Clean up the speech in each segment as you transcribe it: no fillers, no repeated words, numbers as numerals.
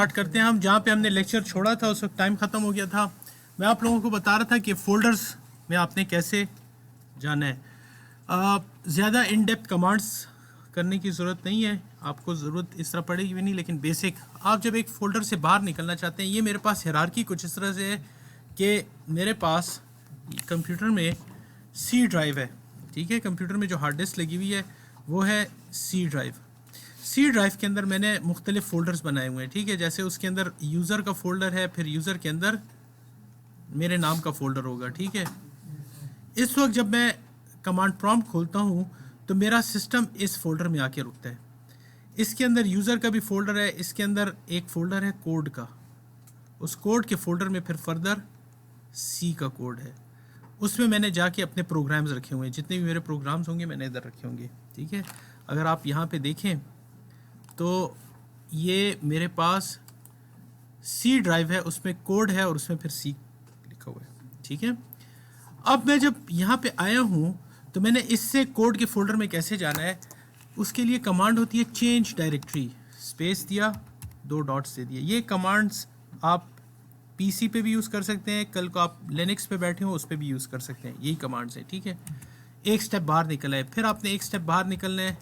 Start करते हैं हम जहाँ पे हमने लेक्चर छोड़ा था, उस वक्त टाइम ख़त्म हो गया था। मैं आप लोगों को बता रहा था कि फ़ोल्डर्स में आपने कैसे जाना है। ज़्यादा इन डेप्थ कमांड्स करने की ज़रूरत नहीं है, आपको ज़रूरत इस तरह पड़ेगी भी नहीं, लेकिन बेसिक आप जब एक फ़ोल्डर से बाहर निकलना चाहते हैं, ये मेरे पास हायरार्की कुछ इस तरह से है कि मेरे पास कंप्यूटर में सी ड्राइव है, ठीक है। कंप्यूटर में जो हार्ड डिस्क लगी हुई है वो है सी ड्राइव। सी ड्राइव के अंदर मैंने मुख्तलिफ फ़ोल्डर्स बनाए हुए हैं, ठीक है। जैसे उसके अंदर यूज़र का फ़ोल्डर है, फिर यूज़र के अंदर मेरे नाम का फ़ोल्डर होगा, ठीक है। इस वक्त जब मैं कमांड प्रॉम्प्ट खोलता हूँ तो मेरा सिस्टम इस फ़ोल्डर में आके रुकता है। इसके अंदर यूज़र का भी फ़ोल्डर है, इसके अंदर एक फ़ोल्डर है कोड का, उस कोड के फ़ोल्डर में फिर फर्दर सी का कोड है, उसमें मैंने जाके अपने प्रोग्राम्स रखे हुए हैं। जितने भी मेरे प्रोग्राम्स होंगे मैंने इधर रखे होंगे, ठीक है। अगर आप यहाँ पे देखें तो ये मेरे पास सी ड्राइव है, उसमें कोड है और उसमें फिर सी लिखा हुआ है, ठीक है। अब मैं जब यहाँ पे आया हूँ तो मैंने इससे कोड के फोल्डर में कैसे जाना है, उसके लिए कमांड होती है चेंज डायरेक्टरी, स्पेस दिया, 2 डॉट्स दे दिए। ये कमांड्स आप पीसी पे भी यूज़ कर सकते हैं, कल को आप लिनक्स पे बैठे हो उस पर भी यूज़ कर सकते हैं, यही कमांड्स हैं, ठीक है। एक स्टेप बाहर निकला है, फिर आपने एक स्टेप बाहर निकलना है,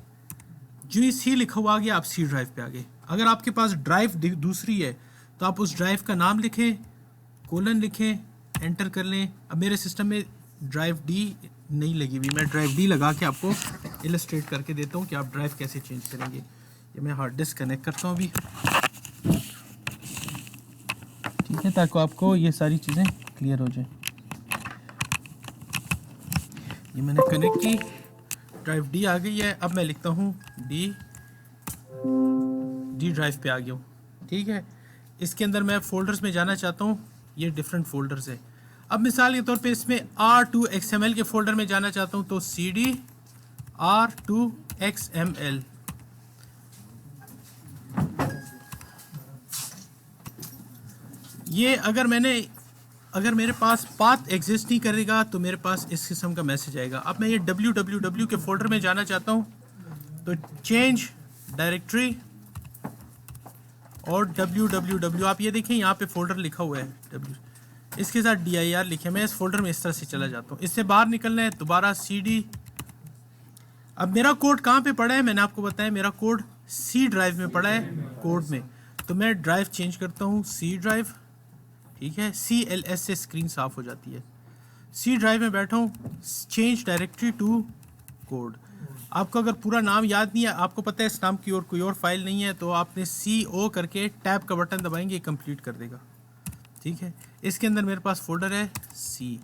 जो ही सी लिखा हुआ आ गया आप सी ड्राइव पे आ गए। अगर आपके पास ड्राइव दूसरी है तो आप उस ड्राइव का नाम लिखें, कोलन लिखें, एंटर कर लें। अब मेरे सिस्टम में ड्राइव डी नहीं लगी हुई, मैं ड्राइव डी लगा के आपको इलस्ट्रेट करके देता हूँ कि आप ड्राइव कैसे चेंज करेंगे। ये मैं हार्ड डिस्क कनेक्ट करता हूँ अभी, ठीक है, ताकि आपको ये सारी चीज़ें क्लियर हो जाए। ये मैंने कनेक्ट की, ड्राइव डी आ गई है। अब मैं लिखता हूँ डी ड्राइव पे आ गया हूँ, ठीक है। इसके अंदर मैं फ़ोल्डर्स में जाना चाहता हूँ, ये डिफरेंट फ़ोल्डर्स है। अब मिसाल के तौर पे इसमें R2 XML के फ़ोल्डर में जाना चाहता हूँ तो CD R2 XML, ये अगर मेरे पास पाथ एग्जिस्ट नहीं करेगा तो मेरे पास इस किस्म का मैसेज आएगा। अब मैं ये www के फोल्डर में जाना चाहता हूँ तो चेंज डायरेक्टरी और www, आप ये देखें यहाँ पे फोल्डर लिखा हुआ है w, इसके साथ dir लिखे। मैं इस फोल्डर में इस तरह से चला जाता हूँ। इससे बाहर निकलना है, दोबारा cd। अब मेरा कोड कहाँ पे पड़ा है, मैंने आपको बताया मेरा कोड सी ड्राइव में पड़ा है, कोड में। तो मैं ड्राइव चेंज करता हूँ सी ड्राइव, ठीक है। CLS से स्क्रीन साफ हो जाती है। सी ड्राइव में बैठा हूँ, चेंज डायरेक्टरी टू कोड। आपको अगर पूरा नाम याद नहीं है, आपको पता है इस नाम की और कोई और फाइल नहीं है, तो आपने CO करके टैब का बटन दबाएंगे, कंप्लीट कर देगा, ठीक है। इसके अंदर मेरे पास फोल्डर है सी,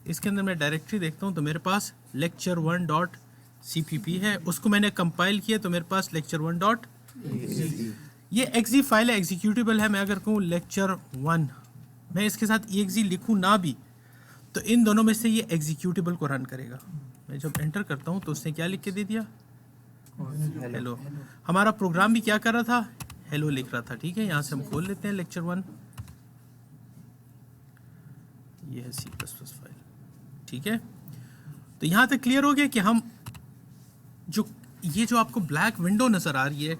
इसके अंदर मैं डायरेक्टरी देखता हूँ तो मेरे पास lecture1.cpp है, उसको मैंने कंपाइल किया तो मेरे पास lecture1. ये exe फाइल है, एग्जीक्यूटिबल है। मैं अगर कहूँ lecture1, मैं इसके साथ exe लिखूँ ना भी तो इन दोनों में से ये एग्जीक्यूटिबल को रन करेगा। मैं जब एंटर करता हूँ तो उसने क्या लिख के दे दिया, हेलो। हमारा प्रोग्राम भी क्या कर रहा था, हेलो लिख रहा था, ठीक है। यहाँ से हम खोल लेते हैं lecture1, ये है C++ फाइल, ठीक है। तो यहाँ तक क्लियर हो गया कि हम ये जो आपको ब्लैक विंडो नज़र आ रही है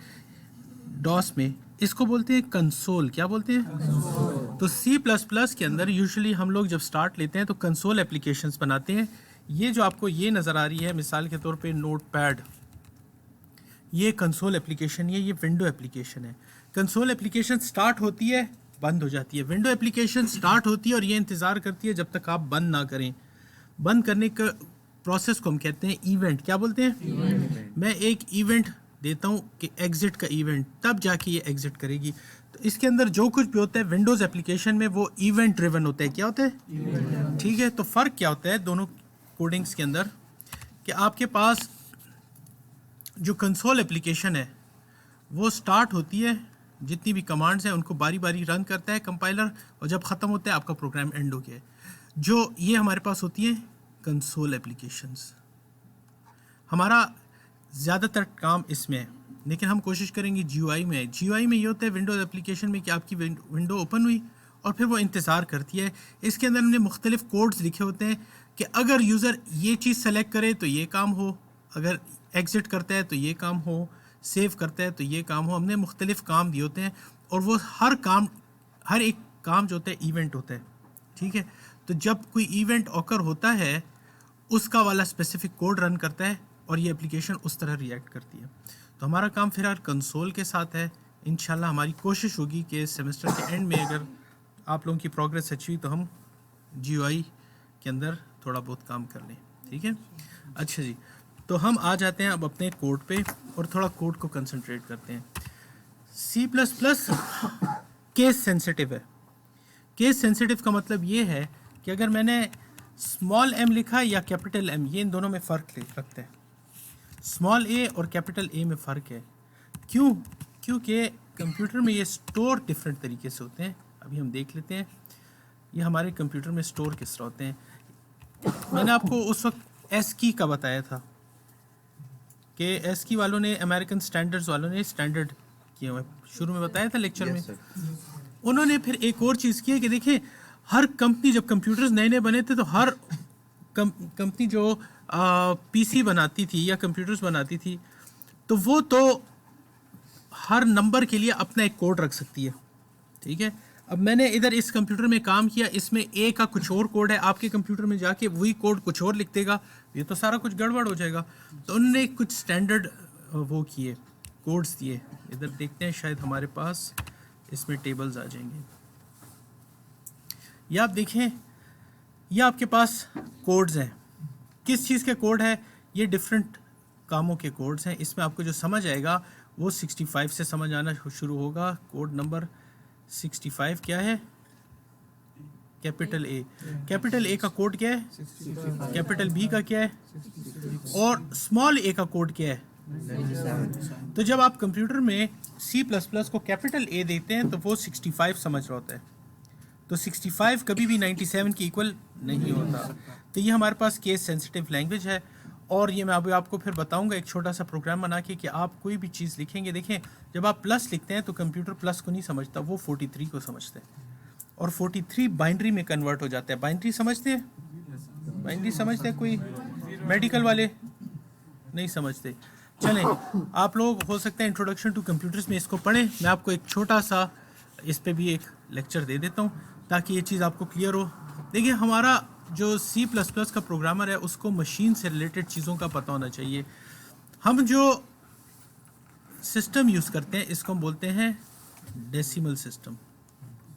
डॉस में, इसको बोलते हैं कंसोल। क्या बोलते हैं, कंसोल। तो C++ के अंदर यूजुअली हम लोग जब स्टार्ट लेते हैं तो कंसोल एप्लीकेशंस बनाते हैं। ये जो आपको ये नज़र आ रही है मिसाल के तौर पे नोटपैड, ये कंसोल एप्लीकेशन, ये विंडो एप्लीकेशन है। कंसोल एप्लीकेशन स्टार्ट होती है, बंद हो जाती है। विंडो एप्लीकेशन स्टार्ट होती है और ये इंतज़ार करती है जब तक आप बंद ना करें। बंद करने का प्रोसेस को हम कहते हैं इवेंट। क्या बोलते हैं, इवेंट। मैं एक इवेंट देता हूँ कि एग्जिट का इवेंट, तब जाके ये एग्जिट करेगी। तो इसके अंदर जो कुछ भी होता है विंडोज़ एप्लीकेशन में वो इवेंट ड्रिवन होता है। क्या होता है, ठीक है। तो फ़र्क क्या होता है दोनों कोडिंग्स के अंदर, कि आपके पास जो कंसोल एप्लीकेशन है वो स्टार्ट होती है, जितनी भी कमांड्स हैं उनको बारी बारी रन करता है कंपाइलर, और जब ख़त्म होता है आपका प्रोग्राम एंड हो गया है। जो ये हमारे पास होती हैं कंसोल एप्लीकेशंस, हमारा ज़्यादातर काम इसमें है, लेकिन हम कोशिश करेंगे GUI में। GUI में ये होता है विंडोज़ एप्लीकेशन में कि आपकी विंडो ओपन हुई और फिर वो इंतज़ार करती है। इसके अंदर हमने मुख्तलिफ कोड्स लिखे होते हैं कि अगर यूज़र ये चीज़ सेलेक्ट करे तो ये काम हो, अगर एग्ज़िट करता है तो ये काम हो, सेव करता है तो ये काम हो। हमने मुख्तलिफ काम दिए होते हैं और वो हर एक काम जो होता है इवेंट होता है, ठीक है। तो जब कोई इवेंट ऑकर होता है उसका वाला स्पेसिफिक कोड रन करता है और ये एप्लीकेशन उस तरह रिएक्ट करती है। तो हमारा काम फिलहाल कंसोल के साथ है। इंशाल्लाह हमारी कोशिश होगी कि सेमेस्टर के एंड में अगर आप लोगों की प्रोग्रेस अच्छी हुई तो हम GUI के अंदर थोड़ा बहुत काम कर लें, ठीक है। अच्छा जी, तो हम आ जाते हैं अब अपने कोड पे और थोड़ा कोड को कंसंट्रेट करते हैं। C++ केस सेंसिटिव है। केस सेंसिटिव का मतलब ये है कि अगर मैंने स्मॉल m लिखा या कैपिटल M, ये इन दोनों में फ़र्क रखता है। स्मॉल a और कैपिटल A में फ़र्क है। क्यों? क्योंकि कंप्यूटर में ये स्टोर डिफरेंट तरीके से होते हैं। अभी हम देख लेते हैं ये हमारे कंप्यूटर में स्टोर किस तरह होते हैं। मैंने आपको उस वक्त ASCII का बताया था कि ASCII वालों ने, अमेरिकन स्टैंडर्ड्स वालों ने स्टैंडर्ड किए हुए, शुरू में बताया था लेक्चर में। उन्होंने फिर एक और चीज़ की है कि देखिए हर कंपनी, जब कंप्यूटर्स नए नए बने थे तो हर कंपनी जो PC बनाती थी या कंप्यूटर्स बनाती थी तो वो तो हर नंबर के लिए अपना एक कोड रख सकती है, ठीक है। अब मैंने इधर इस कंप्यूटर में काम किया, इसमें A का कुछ और कोड है, आपके कंप्यूटर में जाके वही कोड कुछ और लिख देगा, ये तो सारा कुछ गड़बड़ हो जाएगा। तो उन्होंने कुछ स्टैंडर्ड वो किए, कोड्स दिए। इधर देखते हैं, शायद हमारे पास इसमें टेबल्स आ जाएंगे। ये आप देखें, ये आपके पास कोड्स हैं। किस चीज़ के कोड है? ये डिफरेंट कामों के कोड्स हैं। इसमें आपको जो समझ आएगा वो 65 से समझ आना शुरू होगा। कोड नंबर 65 क्या है? Capital A। कैपिटल A का कोड क्या है? कैपिटल B का क्या है? और स्मॉल a का कोड क्या है? तो जब आप कंप्यूटर में C++ को कैपिटल A देते हैं तो वो 65 समझ रहा होता है। तो 65 कभी भी 97 के इक्वल नहीं होता। तो ये हमारे पास केस सेंसिटिव लैंग्वेज है। और ये मैं अभी आपको फिर बताऊंगा एक छोटा सा प्रोग्राम बना के कि आप कोई भी चीज़ लिखेंगे। देखें, जब आप प्लस लिखते हैं तो कंप्यूटर प्लस को नहीं समझता, वो 43 को समझता है और 43 बाइनरी में कन्वर्ट हो जाता है। बाइनरी समझते हैं? बाइनरी समझते हैं कोई? मेडिकल वाले नहीं समझते। चलें, आप लोग हो सकता है इंट्रोडक्शन टू कंप्यूटर्स में इसको पढ़ें। मैं आपको एक छोटा सा इस पे भी एक लेक्चर दे देता हूँ ताकि ये चीज़ आपको क्लियर हो। देखिए, हमारा जो C++ का प्रोग्रामर है उसको मशीन से रिलेटेड चीज़ों का पता होना चाहिए। हम जो सिस्टम यूज़ करते हैं इसको हम बोलते हैं डेसिमल सिस्टम।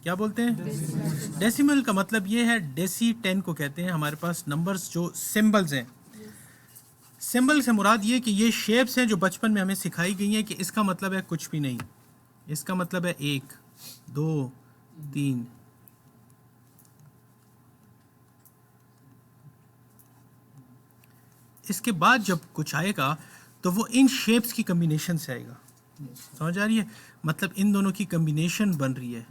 क्या बोलते हैं? डेसिमल का मतलब ये है, डेसी 10 को कहते हैं। हमारे पास नंबर्स जो सिंबल्स हैं, सिंबल से मुराद ये कि ये शेप्स हैं जो बचपन में हमें सिखाई गई हैं कि इसका मतलब है कुछ भी नहीं, इसका मतलब है 1 2 3। इसके बाद जब कुछ आएगा तो वो इन शेप्स की कम्बिनेशन से आएगा। समझ आ रही है? मतलब इन दोनों की कम्बिनेशन बन रही है,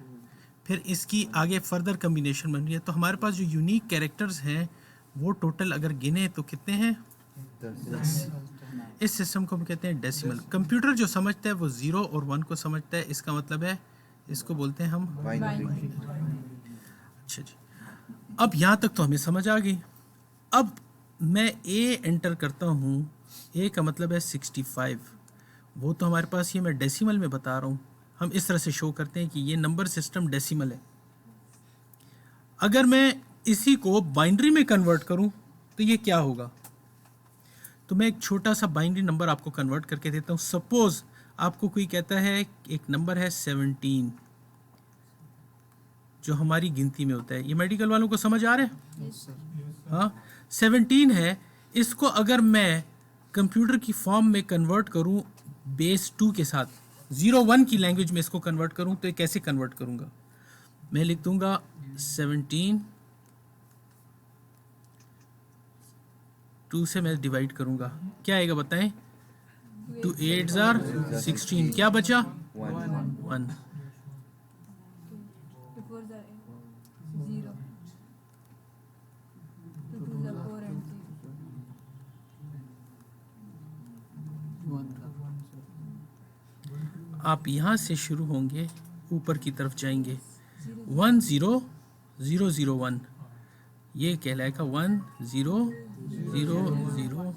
फिर इसकी आगे फर्दर कम्बिनेशन बन रही है। तो हमारे पास जो यूनिक कैरेक्टर्स हैं वो टोटल अगर गिने तो कितने हैं? 10। इस सिस्टम को हम कहते हैं डेसिमल। कंप्यूटर जो समझता है वो 0 और 1 को समझता है। इसका मतलब है, इसको बोलते हैं हम बाइनरी। अच्छा जी, अब यहाँ तक तो हमें समझ आ गई। अब मैं A एंटर करता हूँ। A का मतलब है 65। वो तो हमारे पास, ये मैं डेसिमल में बता रहा हूँ। हम इस तरह से शो करते हैं कि ये नंबर सिस्टम डेसिमल है। अगर मैं इसी को बाइनरी में कन्वर्ट करूँ तो ये क्या होगा? तो मैं एक छोटा सा बाइनरी नंबर आपको कन्वर्ट करके देता हूँ। सपोज आपको कोई कहता है एक नंबर है 17 जो हमारी गिनती में होता है। ये मेडिकल वालों को समझ आ रहा है? हाँ, 17 है। इसको अगर मैं कंप्यूटर की फॉर्म में कन्वर्ट करूं बेस 2 के साथ, 01 की लैंग्वेज में इसको कन्वर्ट करूं तो ये कैसे कन्वर्ट करूंगा? मैं लिख दूंगा 17, 2 से मैं डिवाइड करूंगा, क्या आएगा बताएं? 2 8 are 16, क्या बचा? 1। आप यहाँ से शुरू होंगे, ऊपर की तरफ जाएंगे 1 0 0 0 1, ये कहलाएगा 1 0 0 0 1।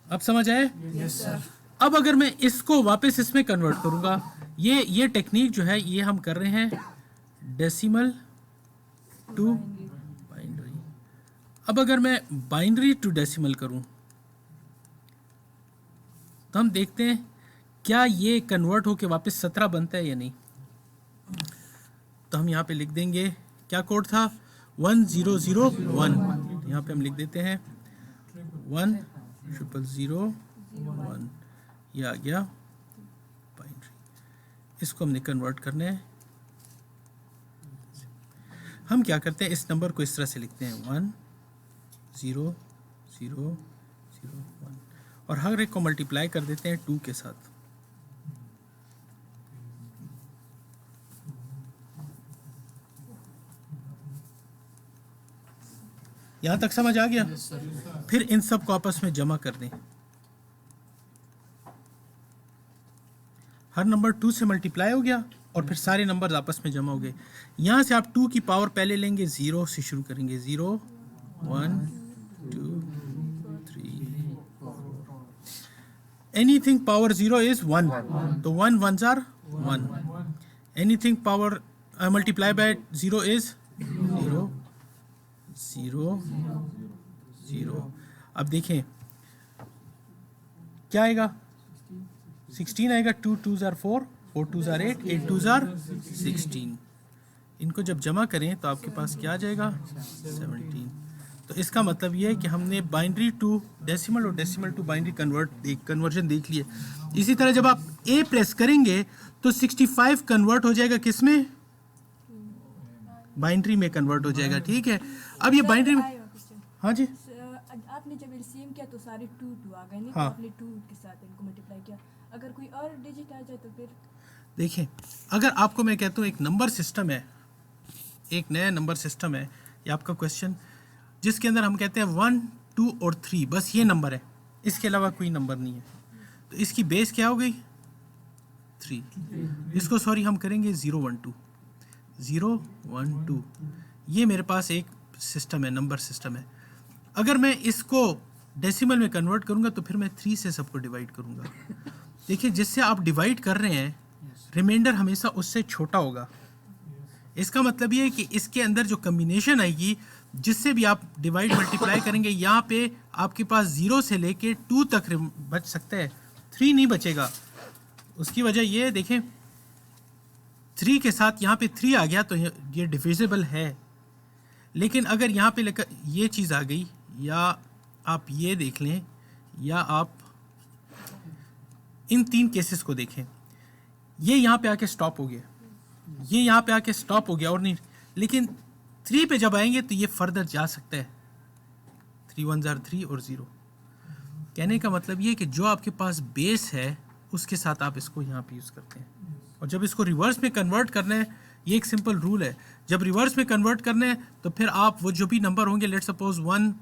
अब समझ आए? Yes sir. अब अगर मैं इसको वापस इसमें कन्वर्ट करूंगा, ये टेक्निक जो है ये हम कर रहे हैं डेसिमल टू बाइनरी। अब अगर मैं बाइनरी टू डेसिमल करूं तो हम देखते हैं क्या ये कन्वर्ट होके वापस 17 बनता है या नहीं। तो हम यहाँ पे लिख देंगे, क्या कोड था 1001, यहाँ पे हम लिख देते हैं 1001, ये आ गया बाइनरी। इसको हमने कन्वर्ट करना है। हम क्या करते हैं, इस नंबर को इस तरह से लिखते हैं 100001 और हर एक को मल्टीप्लाई कर देते हैं 2 के साथ। यहां तक समझ आ गया? फिर इन सब को आपस में जमा कर दें। हर नंबर 2 से मल्टीप्लाई हो गया और फिर सारे नंबर आपस में जमा हो गए। यहां से आप 2 की पावर पहले लेंगे, 0 से शुरू करेंगे, 0 1 2 3 4। एनीथिंग पावर 0 इज 1, तो 1 1s are 1। Anything power multiply by 0 is 0 0 0। अब देखें क्या आएगा, 16 आएगा। 2 2s are 4, 4 2s are 8, 8 2s are 16। इनको जब जमा करें तो आपके पास क्या आ जाएगा 17। तो इसका मतलब ये है कि हमने बाइनरी टू डेसिमल और डेसिमल टू बाइनरी कन्वर्जन देख लिए। इसी तरह जब आप ए प्रेस करेंगे तो 65 कन्वर्ट हो जाएगा किस में, बाइनरी में कन्वर्ट हो जाएगा। ठीक है, अब ये बाइनरी में, हाँ जी, आपने जब एलसीएम किया तो सारे 2 2 आ गए, नहीं? हाँ। तो आपने 2 के साथ इनको मल्टीप्लाई किया। अगर कोई और डिजिट आ जाए तो फिर देखें, अगर आपको मैं कहता हूँ एक नंबर सिस्टम है, एक नया नंबर सिस्टम है, ये आपका क्वेश्चन, जिसके अंदर हम कहते हैं 1 2 और 3, बस ये नंबर है, इसके अलावा कोई नंबर नहीं है। तो इसकी बेस क्या हो गई 3। इसको सॉरी हम करेंगे 0 1 2, 0 1 2। ये मेरे पास एक सिस्टम है, नंबर सिस्टम है। अगर मैं इसको डेसिमल में कन्वर्ट करूंगा तो फिर मैं 3 से सबको डिवाइड करूंगा। देखिए, जिससे आप डिवाइड कर रहे हैं रिमाइंडर हमेशा उससे छोटा होगा। इसका मतलब ये है कि इसके अंदर जो कम्बिनेशन आएगी, जिससे भी आप डिवाइड मल्टीप्लाई करेंगे, यहाँ पे आपके पास 0 से लेके 2 तक बच सकता है, 3 नहीं बचेगा। उसकी वजह ये है, देखें 3 के साथ यहाँ पे 3 आ गया तो ये डिविजिबल है। लेकिन अगर यहाँ पे लेकर ये चीज़ आ गई, या आप ये देख लें, या आप इन 3 केसेस को देखें, ये यहाँ पे आके स्टॉप हो गया, ये यहाँ पे आके स्टॉप हो गया और नहीं, लेकिन 3 पे जब आएंगे तो ये फर्दर जा सकता है। 3 1s are 3 और 0। कहने का मतलब ये कि जो आपके पास बेस है उसके साथ आप इसको यहाँ पे यूज़ करते हैं। और जब इसको रिवर्स में कन्वर्ट करना है, ये एक सिंपल रूल है, जब रिवर्स में कन्वर्ट करना है तो फिर आप वो जो भी नंबर होंगे, लेट्स सपोज 1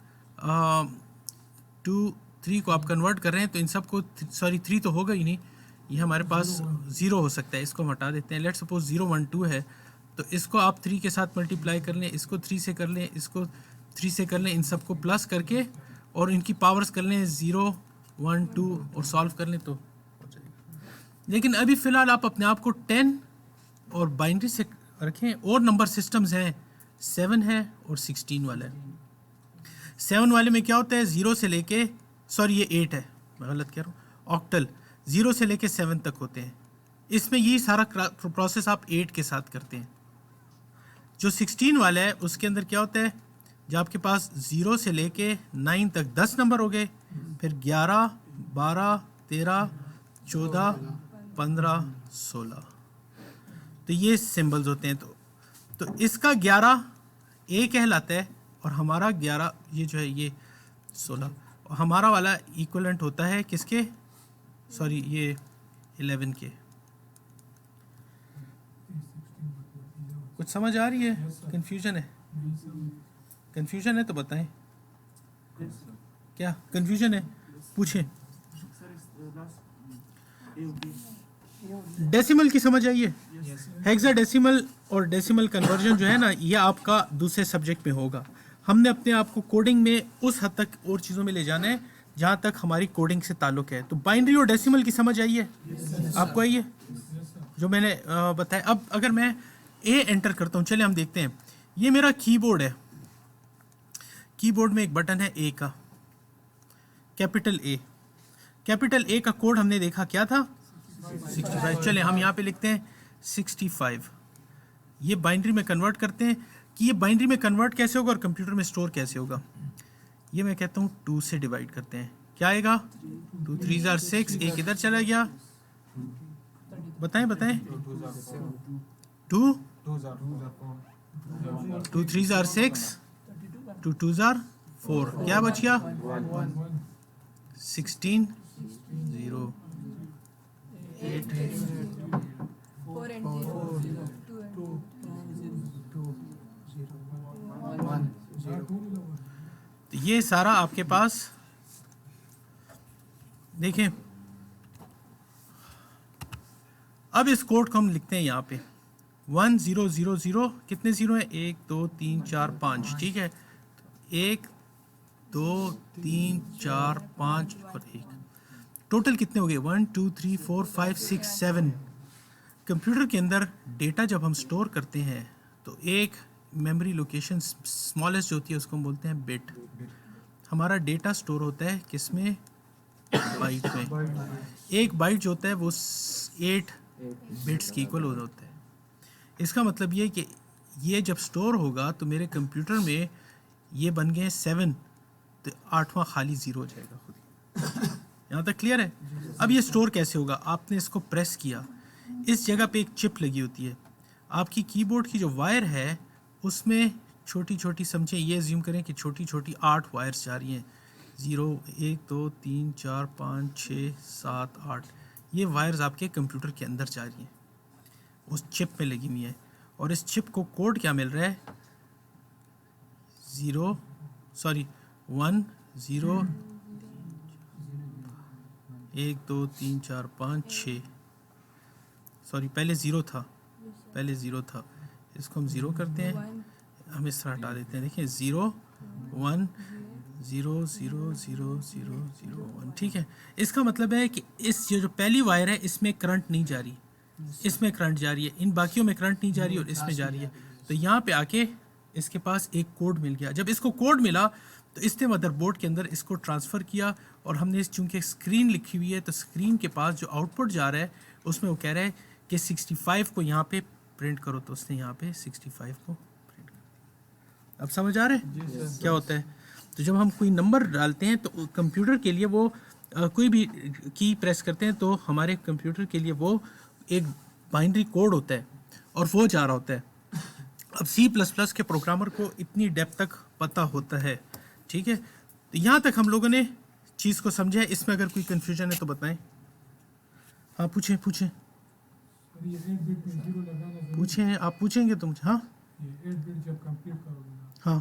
2 3 को आप कन्वर्ट कर रहे हैं, तो इन सब को, सॉरी 3 तो होगा ही नहीं, ये हमारे पास 0 हो सकता है, इसको हम हटा देते हैं। लेट्स सपोज 0 1 2 है, तो इसको आप 3 के साथ मल्टीप्लाई कर लें, इसको 3 से कर लें, इसको 3 से कर लें, इन सबको प्लस करके और इनकी पावर्स कर लें 0 1 2 और सॉल्व कर लें तो हो जाएगा। लेकिन अभी फ़िलहाल आप अपने आप को 10 और बाइनरी से रखें। और नंबर सिस्टम्स हैं, 7 है और 16 वाला है। 7 वाले में क्या होता है, 0 से लेके, सॉरी ये 8 है, मैं गलत कह रहा हूँ, ऑक्टल 0 से लेके 7 तक होते हैं। इसमें यही सारा प्रोसेस आप 8 के साथ करते हैं। जो 16 वाला है उसके अंदर क्या होता है, जब आपके पास 0 से लेके 9 तक 10 नंबर हो गए, फिर 11 12 13 14 15 16, तो ये सिंबल्स होते हैं। तो इसका 11 ए कहलाता है और हमारा 11 ये जो है ये 16, और हमारा वाला इक्वलेंट होता है किसके, सॉरी ये 11 के। कुछ समझ आ रही है, कंफ्यूजन है? कंफ्यूजन है तो बताएं, क्या कंफ्यूजन है पूछें। डेसिमल की समझ आई है? हेक्साडेसिमल और डेसिमल कन्वर्जन जो है ना, ये आपका दूसरे सब्जेक्ट में होगा। हमने अपने आप को कोडिंग में उस हद तक और चीज़ों में ले जाना है जहाँ तक हमारी कोडिंग से ताल्लुक़ है। तो बाइनरी और डेसिमल की समझ आई है? आपको आई है? जो मैंने बताया। अब अगर मैं ए एंटर करता हूँ, चलिए हम देखते हैं। ये मेरा कीबोर्ड है, कीबोर्ड में एक बटन है ए का, कैपिटल ए। कैपिटल ए का कोड हमने देखा क्या था, 65। चलिए हम यहाँ पे लिखते हैं 65। ये बाइनरी में कन्वर्ट करते हैं कि ये बाइनरी में कन्वर्ट कैसे होगा और कंप्यूटर में स्टोर कैसे होगा। ये मैं कहता हूँ 2 से डिवाइड करते हैं, क्या आएगा 2 3 are 6, एक इधर चला गया, बताएं 2 2 3 are 6, 2 2 are 4, क्या बच गया 16 0 8। 4 and 0, 2 and तो ये सारा आपके पास देखें। अब इस कोड को हम लिखते हैं यहाँ पे 1 0 0 0, कितने जीरो हैं 1 2 3 4 5, ठीक है 1 2 3 4 5 और 1, टोटल कितने हो गए 1 2 3 4 5 6 7। कंप्यूटर के अंदर डेटा जब हम स्टोर करते हैं तो एक मेमोरी लोकेशन स्मॉलेस्ट जो होती है उसको हम बोलते हैं बिट। हमारा डेटा स्टोर होता है किसमें, बाइट में। एक बाइट जो होता है वो 8 बिट्स की इक्वल होता है। इसका मतलब ये है कि ये जब स्टोर होगा तो मेरे कंप्यूटर में ये बन गए 7, तो 8वां खाली 0 हो जाएगा खुद ही। यहाँ तक क्लियर है। अब ये स्टोर कैसे होगा, आपने इसको प्रेस किया, इस जगह पे एक चिप लगी होती है, आपकी कीबोर्ड की जो वायर है उसमें छोटी छोटी, समझे ये अज्यूम करें कि छोटी छोटी 8 वायर्स जा रही हैं, 0 1 2 3 4 5 6 7 8, ये वायर्स आपके कंप्यूटर के अंदर जा रही हैं, उस चिप में लगी हुई हैं। और इस चिप को कोड क्या मिल रहा है 1 0 1 2 3 4 5 6, सॉरी पहले 0 था, इसको हम 0 करते हैं, हम इस तरह हटा देते हैं, देखिए 0 1 0 0 0 0 0 1, ठीक है। इसका मतलब है कि इस ये जो पहली वायर है इसमें करंट नहीं जा रही, इसमें करंट जा रही है, इन बाकियों में करंट नहीं जा रही और इसमें जा रही है। तो यहाँ पे आके इसके पास एक कोड मिल गया। जब इसको कोड मिला तो इसने मदरबोर्ड के अंदर इसको ट्रांसफ़र किया और हमने इस चूँकि स्क्रीन लिखी हुई है तो स्क्रीन के पास जो आउटपुट जा रहा है उसमें वो कह रहा है कि 65 को यहाँ पे प्रिंट करो, तो उसने यहाँ पे 65 को प्रिंट कर दिया। अब समझ आ रहा है क्या होता है। तो जब हम कोई नंबर डालते हैं तो कंप्यूटर के लिए वो कोई भी की प्रेस करते हैं तो हमारे कंप्यूटर के लिए वो एक बाइनरी कोड होता है और वो जा रहा होता है। अब C++ के प्रोग्रामर को इतनी डेप्थ तक पता होता है, ठीक है। तो यहाँ तक हम लोगों ने चीज़ को समझा है। इसमें अगर कोई कन्फ्यूजन है तो बताएं। हाँ पूछें आप पूछेंगे तो मुझे। हाँ हाँ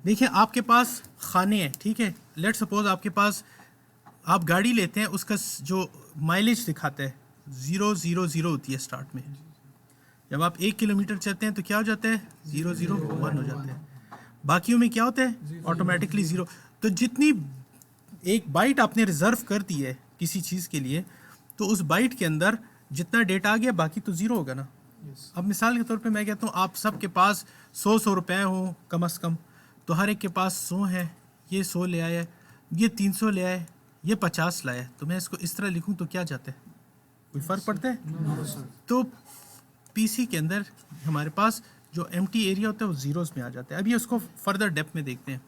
देखिए आपके पास खाने हैं, ठीक है। लेट सपोज आपके पास आप गाड़ी लेते हैं, उसका जो माइलेज दिखाता है 000 होती है स्टार्ट में। जब आप 1 किलोमीटर चलते हैं तो क्या हो जाता है 001 हो जाता है, बाकियों में क्या होता है ऑटोमेटिकली 0। तो जितनी एक बाइट आपने रिजर्व कर दी है किसी चीज़ के लिए तो उस बाइट के अंदर जितना डेटा आ गया बाकी तो 0 होगा ना। अब मिसाल के तौर पे मैं कहता हूँ आप सब के पास 100 रुपए हो कम से कम, तो हर एक के पास 100 है, ये 100 ले आया, ये 300 ले आए, ये 50 लाया, तो मैं इसको इस तरह लिखूँ तो क्या जाता है, कोई फ़र्क पड़ता है? तो पीसी के अंदर हमारे पास जो एम्प्टी एरिया होता है वो ज़ीरोज़ में आ जाता है। अभी उसको फर्दर डेप्थ में देखते हैं।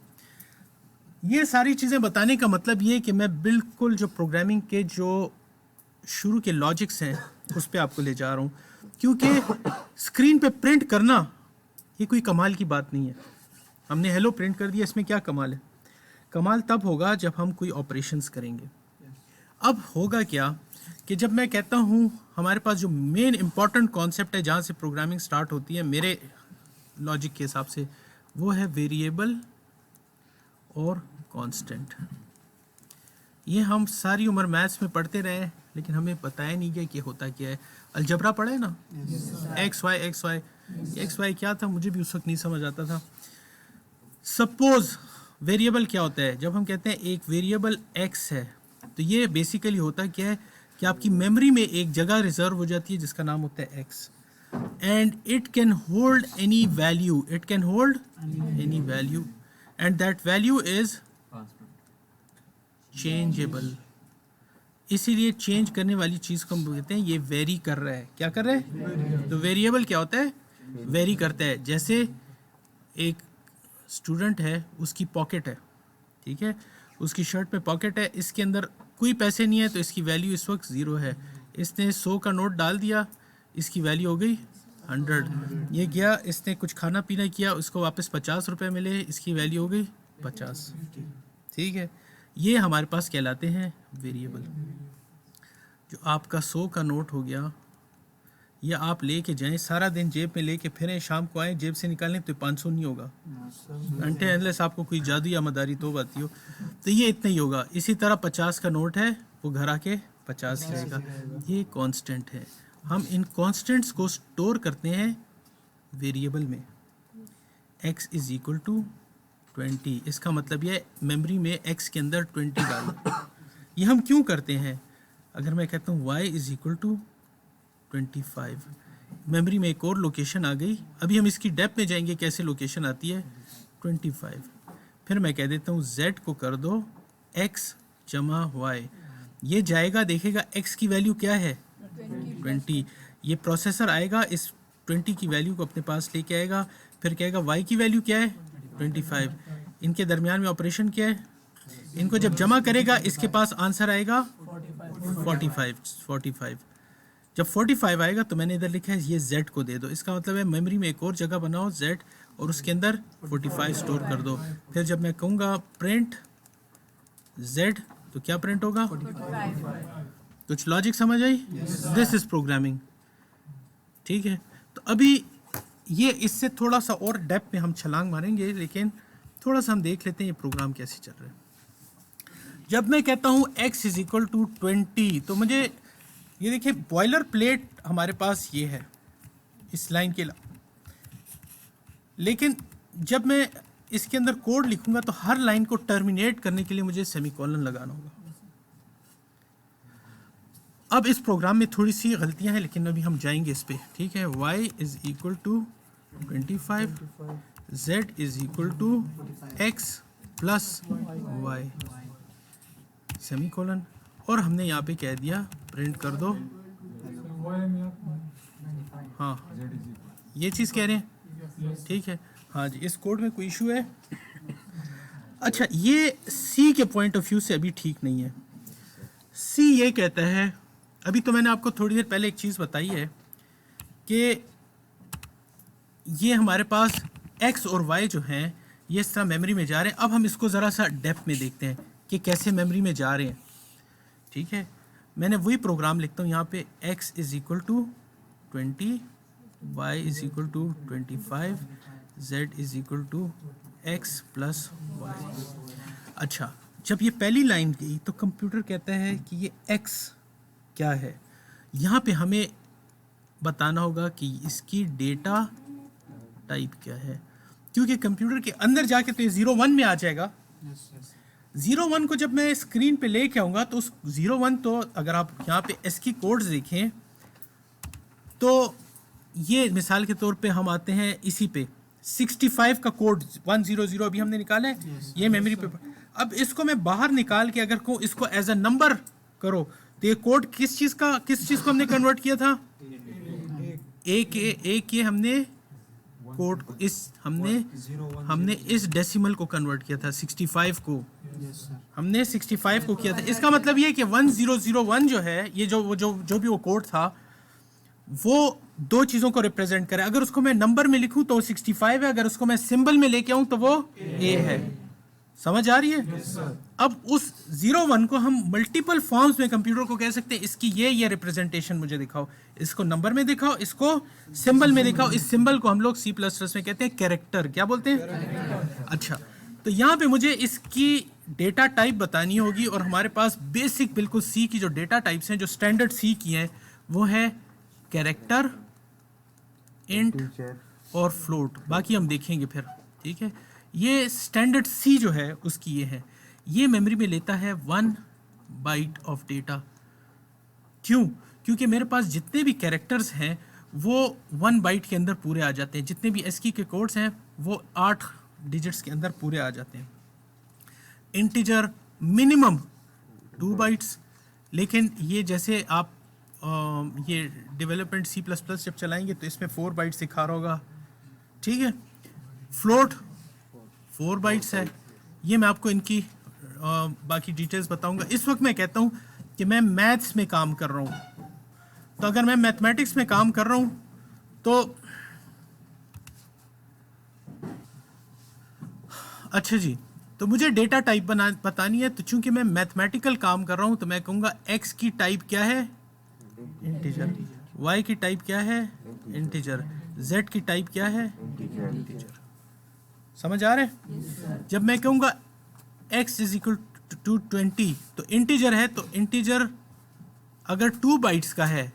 ये सारी चीज़ें बताने का मतलब ये है कि मैं बिल्कुल जो प्रोग्रामिंग के जो शुरू के लॉजिक्स हैं उस पर आपको ले जा रहा हूँ, क्योंकि स्क्रीन पे प्रिंट करना ये कोई कमाल की बात नहीं है। हमने हेलो प्रिंट कर दिया, इसमें क्या कमाल है? कमाल तब होगा जब हम कोई ऑपरेशंस करेंगे। अब होगा क्या कि जब मैं कहता हूँ हमारे पास जो मेन इंपॉर्टेंट कॉन्सेप्ट है जहाँ से प्रोग्रामिंग स्टार्ट होती है मेरे लॉजिक के हिसाब से, वो है वेरिएबल और कांस्टेंट। ये हम सारी उम्र मैथ्स में पढ़ते रहे लेकिन हमें बताया नहीं गया कि होता क्या है। अलजबरा पढ़े ना, एक्स वाई क्या था मुझे भी उस वक्त नहीं समझ आता था। सपोज वेरिएबल क्या होता है, जब हम कहते हैं एक वेरिएबल एक्स है तो ये बेसिकली होता क्या है, कि आपकी मेमोरी में एक जगह रिजर्व हो जाती है जिसका नाम होता है x, and it can hold any value, it can hold any value, and that value is changeable. इसीलिए चेंज करने वाली चीज़ को हम कहते हैं ये वेरी कर रहा है। क्या कर रहा है? तो वेरिएबल क्या होता है? वेरी करता है। जैसे एक स्टूडेंट है, उसकी पॉकेट है, ठीक है, उसकी शर्ट में पॉकेट है, इसके अंदर कोई पैसे नहीं है तो इसकी वैल्यू इस वक्त 0 है। इसने 100 का नोट डाल दिया, इसकी वैल्यू हो गई 100। ये गया, इसने कुछ खाना पीना किया, उसको वापस 50 रुपये मिले, इसकी वैल्यू हो गई 50। ठीक है, ये हमारे पास कहलाते हैं वेरिएबल। जो आपका 100 का नोट हो गया, या आप लेके जाएं सारा दिन जेब में लेके फिरें, शाम को आए जेब से निकालें तो 500 नहीं होगा, घंटे अनलेस आपको कोई जादू या मदारी तो आती हो, तो ये इतना ही होगा। इसी तरह 50 का नोट है, वो घर आके 50 रहेगा। ये कांस्टेंट है। हम इन कांस्टेंट्स को स्टोर करते हैं वेरिएबल में। x इज इक्वल टू 20, इसका मतलब ये मेमोरी में x के अंदर 20 डालो। ये हम क्यों करते हैं? अगर मैं कहता हूँ y is equal to 25, memory में एक और लोकेशन आ गई। अभी हम इसकी डेप्थ में जाएंगे कैसे लोकेशन आती है 25। फिर मैं कह देता हूँ z को कर दो x जमा y, ये जाएगा देखेगा x की वैल्यू क्या है 20। ये प्रोसेसर आएगा, इस 20 की वैल्यू को अपने पास लेके आएगा, फिर कहेगा y की वैल्यू क्या है 25। इनके दरमियान में ऑपरेशन क्या है? इनको जब जमा करेगा इसके पास आंसर आएगा 45। जब 45 आएगा तो मैंने इधर लिखा है ये z को दे दो। इसका मतलब है मेमोरी में एक और जगह बनाओ z और उसके अंदर 45 स्टोर कर दो। फिर जब मैं कहूँगा प्रिंट z तो क्या प्रिंट होगा? 45। कुछ लॉजिक समझ आई? This is programming. ठीक है, तो अभी ये इससे थोड़ा सा और डेप्थ में हम छलांग मारेंगे, लेकिन थोड़ा सा हम देख लेते हैं ये प्रोग्राम कैसे चल रहा है। जब मैं कहता हूँ x इज इक्वल टू 20, तो मुझे ये देखिए बॉयलर प्लेट हमारे पास ये है इस लाइन के, लेकिन जब मैं इसके अंदर कोड लिखूंगा तो हर लाइन को टर्मिनेट करने के लिए मुझे सेमीकोलन लगाना होगा। अब इस प्रोग्राम में थोड़ी सी गलतियां हैं, लेकिन अभी हम जाएंगे इस पे। ठीक है, y is equal to 25, z is equal to x plus y semicolon, और हमने यहाँ पे कह दिया प्रिंट कर दो। हाँ, ये चीज़ कह रहे हैं, ठीक है। हाँ जी, इस कोड में कोई इशू है? अच्छा, ये C के पॉइंट ऑफ व्यू से अभी ठीक नहीं है। C ये कहता है, अभी तो मैंने आपको थोड़ी देर पहले एक चीज़ बताई है कि ये हमारे पास x और y जो हैं ये इस तरह मेमोरी में जा रहे हैं। अब हम इसको ज़रा सा डेप्थ में देखते हैं कि कैसे मेमोरी में जा रहे हैं। ठीक है, मैंने वही प्रोग्राम लिखता हूँ यहाँ पे, x is equal to 20, y is equal to 25, z is equal to x plus y। अच्छा, जब ये पहली लाइन गई तो कंप्यूटर कहता है कि ये x क्या है। यहाँ पे हमें बताना होगा कि इसकी डेटा टाइप क्या है, क्योंकि कंप्यूटर के अंदर जाके तो ये 01 में आ जाएगा। 01 को जब मैं स्क्रीन पे लेके आऊँगा तो उस 01, तो अगर आप यहाँ पे एस की कोड्स देखें तो ये मिसाल के तौर पे हम आते हैं इसी पे 65 का कोड 100 अभी हमने निकाला है, ये मेमोरी पे। अब इसको मैं बाहर निकाल के अगर को इसको एज अ नंबर करो तो ये कोड किस चीज़ को हमने कन्वर्ट किया था? एक के हमने कोड को हमने इस डेसिमल को कन्वर्ट किया था, 65 को हमने 65 को किया था। इसका मतलब ये कि 1001 जो है, ये जो भी वो कोड था वो दो चीज़ों को रिप्रेजेंट करे। अगर उसको मैं नंबर में लिखूं तो 65 है, अगर उसको मैं सिंबल में लेके आऊं तो वो A है। समझ आ रही है? अब उस 01 को हम मल्टीपल फॉर्म्स में कंप्यूटर को कह सकते हैं, इसकी ये रिप्रेजेंटेशन मुझे दिखाओ, इसको नंबर में दिखाओ, इसको सिंबल में दिखाओ। इस सिंबल को हम लोग C++ में कहते हैं कैरेक्टर। क्या बोलते हैं? अच्छा, तो यहाँ पे मुझे इसकी डेटा टाइप बतानी होगी, और हमारे पास बेसिक बिल्कुल C की जो डेटा टाइप्स हैं, जो स्टैंडर्ड C की हैं, वो है कैरेक्टर, इंट और फ्लोट। बाकी हम देखेंगे फिर। ठीक है, ये स्टैंडर्ड C जो है उसकी ये है, ये मेमोरी में लेता है 1 बाइट ऑफ डेटा। क्यों? क्योंकि मेरे पास जितने भी कैरेक्टर्स हैं वो 1 बाइट के अंदर पूरे आ जाते हैं, जितने भी एस्की के कोड्स हैं वो 8 डिजिट्स के अंदर पूरे आ जाते हैं। इंटीजर मिनिमम 2 बाइट्स, लेकिन ये जैसे आप ये डेवलपमेंट C++ जब चलाएंगे तो इसमें 4 बाइट्स दिखा रहा होगा, ठीक है। फ्लोट 4 बाइट्स है। ये मैं आपको इनकी बाकी डिटेल्स बताऊंगा। इस वक्त मैं कहता हूँ कि मैं मैथ्स में काम कर रहा हूँ, तो अगर मैं मैथमेटिक्स में काम कर रहा हूँ तो अच्छा जी, तो मुझे डेटा टाइप बतानी है। तो चूंकि मैं मैथमेटिकल काम कर रहा हूँ तो मैं कहूँगा x की टाइप क्या है, इंटीजर, y की टाइप क्या है, इंटीजर, z की टाइप क्या है, इंटीजर। समझ आ रहा है? जब मैं कहूँगा x इज इक्वल टू 20 तो इंटीजर है, तो इंटीजर अगर 2 बाइट्स का है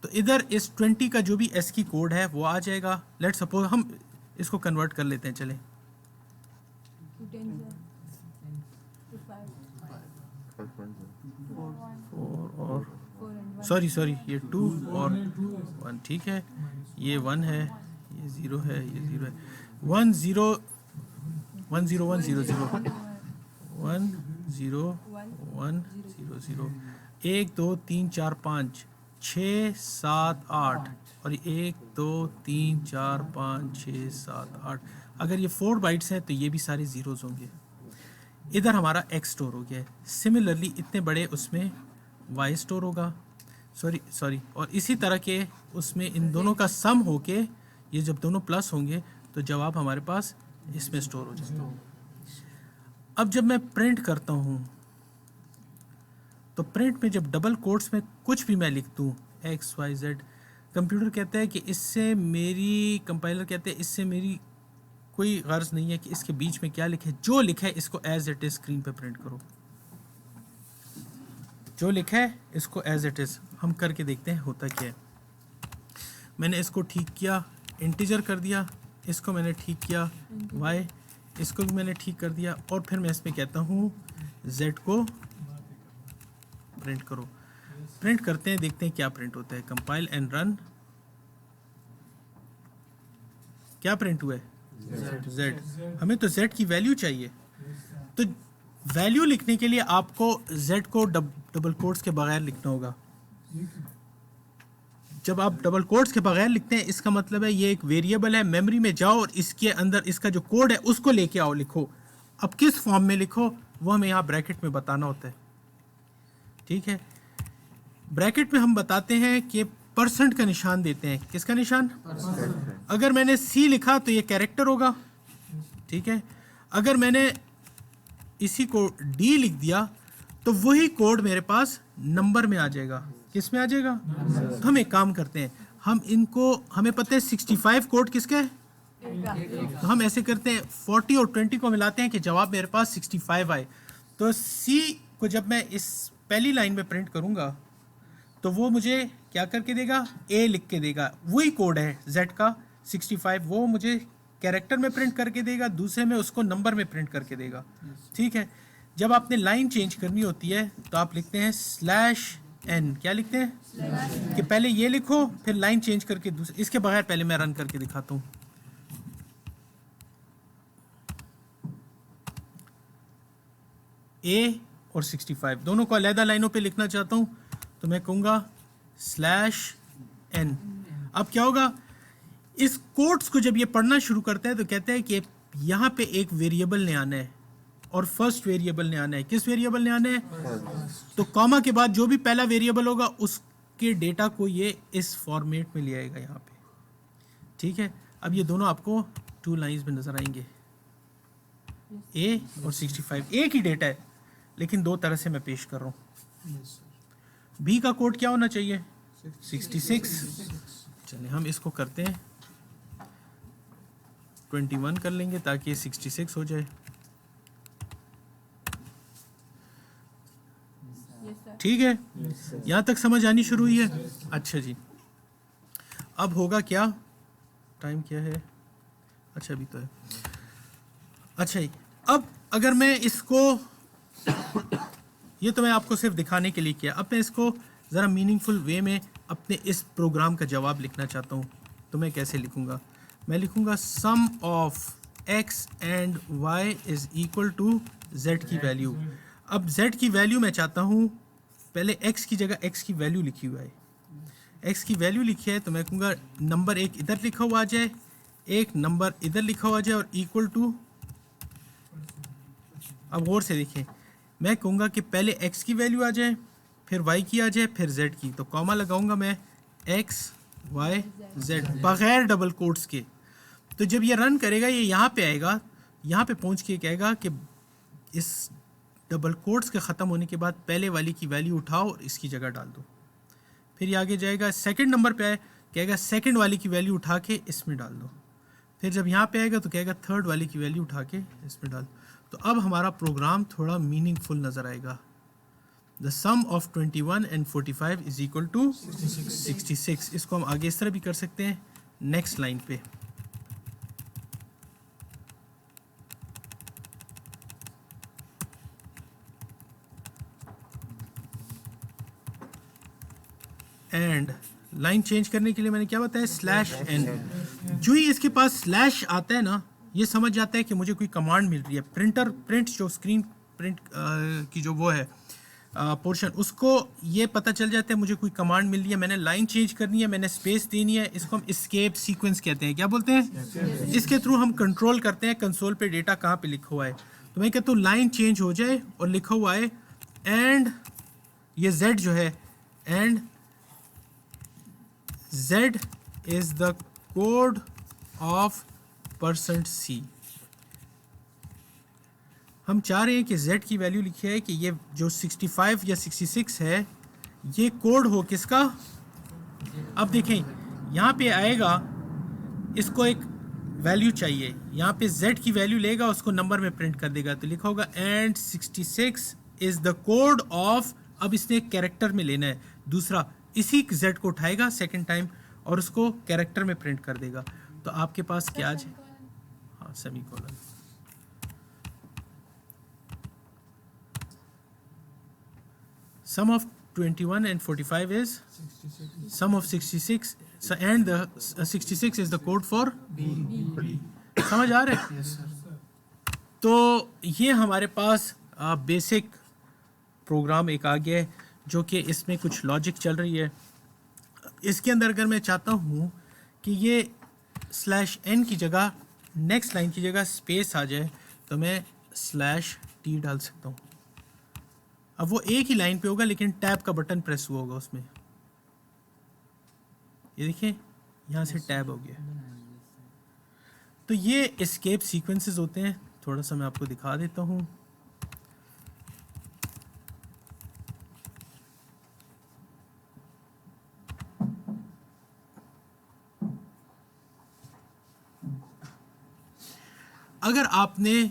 तो इधर इस 20 का जो भी s की कोड है वो आ जाएगा। लेट्स सपोज हम इसको कन्वर्ट कर लेते हैं, चले 2 10 2 5 और 4 and 1 सॉरी ये 2 और 1, ठीक है। ये 1 है, ये 0 है, ये 0 है। 1 0 1 0 1 0 0 1 0 1 0 0 1 2 3 4 5 6 7 8 और 1 2 3 4 5 6 7 8। अगर ये 4 बाइट्स हैं तो ये भी सारे जीरोस होंगे। इधर हमारा x स्टोर हो गया है। सिमिलरली इतने बड़े उसमें y स्टोर होगा, सॉरी और इसी तरह के उसमें इन दोनों का सम होके ये जब दोनों प्लस होंगे तो जवाब हमारे पास इसमें स्टोर हो जाता है। अब जब मैं प्रिंट करता हूँ तो प्रिंट में जब डबल कोट्स में कुछ भी मैं लिख दूँ x y z, कंप्यूटर कहता है कि इससे मेरी, कंपाइलर कहते हैं इससे मेरी कोई गर्ज नहीं है कि इसके बीच में क्या लिखे। जो लिखा है इसको एज इट इज स्क्रीन पे प्रिंट करो, जो लिखा है इसको एज इट इज। हम करके देखते हैं होता क्या है। मैंने इसको ठीक किया, इंटीजर कर दिया, इसको मैंने ठीक किया y, इसको भी मैंने ठीक कर दिया, और फिर मैं इसमें कहता हूँ z को प्रिंट करो। प्रिंट करते हैं, देखते हैं क्या प्रिंट होता है। Compile and run. क्या प्रिंट हुआ है? z। हमें तो z की वैल्यू चाहिए, तो वैल्यू लिखने के लिए आपको z को डबल कोट्स के बगैर लिखना होगा। जब आप डबल कोट्स के बगैर लिखते हैं इसका मतलब है ये एक वेरिएबल है, मेमोरी में जाओ और इसके अंदर इसका जो कोड है उसको लेके आओ, लिखो। अब किस फॉर्म में लिखो वो हमें यहाँ ब्रैकेट में बताना होता है, ठीक है। ब्रैकेट में हम बताते हैं कि परसेंट का निशान देते हैं। किसका निशान? अगर मैंने C लिखा तो ये कैरेक्टर होगा, ठीक है। अगर मैंने इसी को D लिख दिया तो वही कोड मेरे पास नंबर में आ जाएगा। किस में आ जाएगा? तो हम एक काम करते हैं, हम इनको, हमें पता है 65 कोड किसका है, तो हम ऐसे करते हैं 40 और 20 को मिलाते हैं कि जवाब मेरे पास 65 आए। तो C को जब मैं इस पहली लाइन में प्रिंट करूंगा तो वो मुझे क्या करके देगा, A लिख के देगा। वही कोड है Z का 65, वो मुझे कैरेक्टर में प्रिंट करके देगा, दूसरे में उसको नंबर में प्रिंट करके देगा, ठीक है। जब आपने लाइन चेंज करनी होती है तो आप लिखते हैं /n। क्या लिखते हैं कि पहले ये लिखो फिर लाइन चेंज करके दूसरे। इसके बगैर पहले मैं रन करके दिखाता हूँ। A और 65 दोनों को अलग लाइनों पे लिखना चाहता हूँ तो मैं कहूँगा /n। अब क्या होगा, इस कोड्स को जब ये पढ़ना शुरू करता है तो कहता है कि यहाँ पे एक वेरिएबल ने आना है और फर्स्ट वेरिएबल ने आना है। किस वेरिएबल ने आना है? तो कॉमा के बाद जो भी पहला वेरिएबल होगा उसके डेटा को ये इस फॉर्मेट में ले आएगा यहाँ पे, ठीक है। अब ये दोनों आपको 2 लाइंस में नजर आएंगे, A और 65 एक ही डेटा है लेकिन 2 तरह से मैं पेश कर रहा हूँ। B का कोड क्या होना चाहिए? 66। चलिए हम इसको करते हैं 21 कर लेंगे ताकि ये 66 हो जाए, ठीक है। यहाँ तक समझ आनी शुरू हुई है? अच्छा जी, अब होगा क्या, टाइम क्या है? अच्छा अभी तो है। अच्छा जी, अब अगर मैं इसको, ये तो मैं आपको सिर्फ दिखाने के लिए किया, अब मैं इसको ज़रा मीनिंगफुल वे में अपने इस प्रोग्राम का जवाब लिखना चाहता हूँ, तो मैं कैसे लिखूँगा? मैं लिखूँगा sum of X and Y is equal to Z की वैल्यू। अब जेड की वैल्यू मैं चाहता हूँ, पहले एक्स की जगह एक्स की वैल्यू लिखी हुआ है, एक्स की वैल्यू लिखी है, तो मैं कहूँगा नंबर एक इधर लिखा हुआ आ जाए, एक नंबर इधर लिखा हुआ आ जाए और इक्वल टू। अब गौर से देखें, मैं कहूँगा कि पहले x की वैल्यू आ जाए, फिर y की आ जाए, फिर z की, तो कॉमा लगाऊंगा मैं x y z बगैर डबल कोट्स के। तो जब ये रन करेगा ये यहाँ पे आएगा, यहाँ पे पहुँच के कहेगा कि इस डबल कोट्स के ख़त्म होने के बाद पहले वाली की वैल्यू उठाओ और इसकी जगह डाल दो। फिर ये आगे जाएगा, सेकंड नंबर पे आए, कहेगा सेकंड वाली की वैल्यू उठा के इसमें डाल दो। फिर जब यहाँ पे आएगा तो कहेगा थर्ड वाली की वैल्यू उठा के इसमें डाल दो। तो अब हमारा प्रोग्राम थोड़ा मीनिंगफुल नज़र आएगा। The sum of 21 and 45 is equal to 66। इसको हम आगे इस तरह भी कर सकते हैं, नेक्स्ट लाइन पे एंड लाइन चेंज करने के लिए मैंने क्या बताया, स्लैश एन। जो ही इसके पास स्लैश आता है ना, ये समझ जाता है कि मुझे कोई कमांड मिल रही है। प्रिंट जो स्क्रीन प्रिंट की जो वो है पोर्शन, उसको ये पता चल जाता है मुझे कोई कमांड मिल रही है, मैंने लाइन चेंज करनी है, मैंने स्पेस देनी है। इसको हम एस्केप सीक्वेंस कहते हैं। क्या बोलते हैं? इसके थ्रू हम कंट्रोल करते हैं कंसोल पे डेटा कहाँ पे लिखा हुआ है। तो मैं कहता हूँ लाइन चेंज हो जाए और लिखा हुआ है एंड ये z जो है, and z is the code of %c। हम चाह रहे हैं कि z की वैल्यू लिखी है कि ये जो 65 या 66 है ये कोड हो किसका। अब देखें यहाँ पे आएगा, इसको एक वैल्यू चाहिए, यहाँ पे z की वैल्यू लेगा, उसको नंबर में प्रिंट कर देगा। तो लिखा होगा and 66 is the code of. अब इसने एक कैरेक्टर में लेना है दूसरा, इसी z को उठाएगा सेकंड टाइम और उसको कैरेक्टर में प्रिंट कर देगा। तो आपके पास क्या है? हाँ, semicolon. Sum of 21 and 45 is sum of 66 and the 66 is the code for B। समझ आ रहे हैं? तो ये हमारे पास बेसिक प्रोग्राम एक आ गया है जो कि इसमें कुछ लॉजिक चल रही है। इसके अंदर अगर मैं चाहता हूँ कि ये स्लैश एन की जगह नेक्स्ट लाइन की जगह स्पेस आ जाए तो मैं स्लैश टी डाल सकता हूँ। अब वो एक ही लाइन पे होगा लेकिन टैब का बटन प्रेस हुआ होगा उसमें। ये देखिए यहाँ से टैब हो गया। तो ये एस्केप सीक्वेंसेस होते हैं। थोड़ा सा मैं आपको दिखा देता हूँ। अगर आपने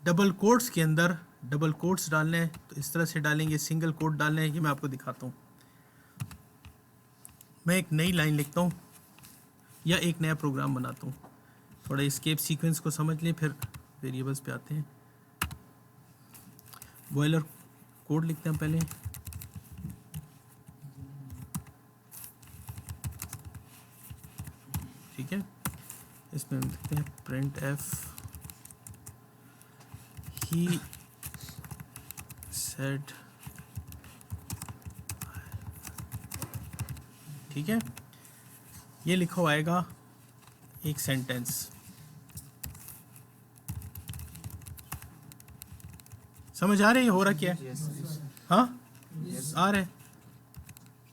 डबल कोट्स के अंदर डबल कोट्स डालने हैं तो इस तरह से डालेंगे, सिंगल कोट डालने हैं, ये मैं आपको दिखाता हूँ। मैं एक नई लाइन लिखता हूँ या एक नया प्रोग्राम बनाता हूँ। थोड़ा एस्केप सीक्वेंस को समझ लें, फिर वेरिएबल्स पे आते हैं। बॉयलर कोड लिखते हैं पहले। ठीक है, इसमें हम लिखते हैं प्रिंट एफ ही सेड। ठीक है, ये लिखा हुआ आएगा एक सेंटेंस। समझ आ रही है हो रहा क्या है? हाँ आ रहा है।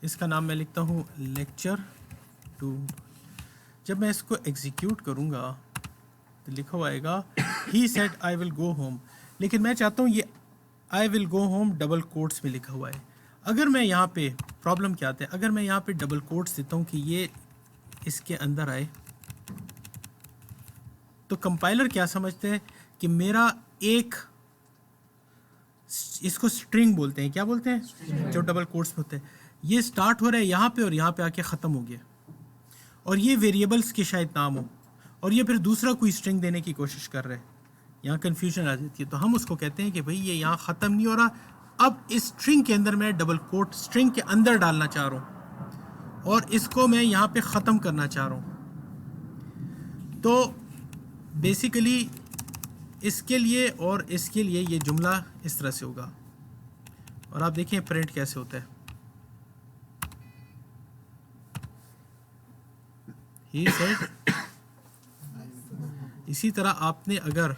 इसका नाम मैं लिखता हूँ लेक्चर 2। जब मैं इसको एग्जीक्यूट करूँगा तो लिखा हुआ आएगा he said I will go home, लेकिन मैं चाहता हूँ ये I will go home double quotes में लिखा हुआ है। अगर मैं यहाँ पे प्रॉब्लम क्या आता है, अगर मैं यहाँ पे डबल कोट्स देता हूँ कि ये इसके अंदर आए तो कंपाइलर क्या समझते हैं कि मेरा एक, इसको स्ट्रिंग बोलते हैं। क्या बोलते हैं? जो डबल कोट्स में होते हैं। ये स्टार्ट हो रहा है यहाँ पे और यहाँ पे आके ख़त्म हो गया, और ये वेरिएबल्स के शायद नाम हो, और ये फिर दूसरा कोई स्ट्रिंग देने की कोशिश कर रहे हैं। यहाँ कन्फ्यूजन आ जाती है। तो हम उसको कहते हैं कि भाई ये यहाँ ख़त्म नहीं हो रहा, अब इस स्ट्रिंग के अंदर मैं डबल कोट स्ट्रिंग के अंदर डालना चाह रहा हूँ और इसको मैं यहाँ पे ख़त्म करना चाह रहा हूँ। तो बेसिकली इसके लिए और इसके लिए ये जुमला इस तरह से होगा और आप देखें प्रिंट कैसे होता है। He said, इसी तरह आपने अगर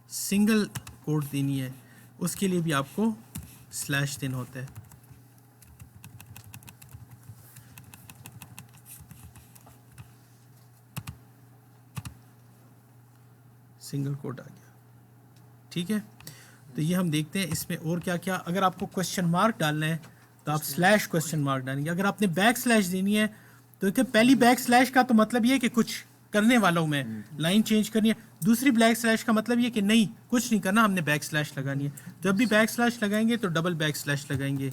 सिंगल कोट देनी है उसके लिए भी आपको स्लैश देना होता है। सिंगल कोट आ गया, ठीक है। तो ये हम देखते हैं इसमें और क्या क्या। अगर आपको क्वेश्चन मार्क डालना है तो आप स्लैश क्वेश्चन मार्क डालेंगे। अगर आपने बैक स्लैश देनी है तो देखिए पहली बैक स्लैश का तो मतलब ये है कि कुछ करने वाला हूँ मैं, लाइन चेंज करनी है। दूसरी बैक स्लैश का मतलब ये कि नहीं कुछ नहीं करना, हमने बैक स्लैश लगानी है। जब भी बैक स्लैश लगाएंगे तो डबल बैक स्लैश लगाएंगे।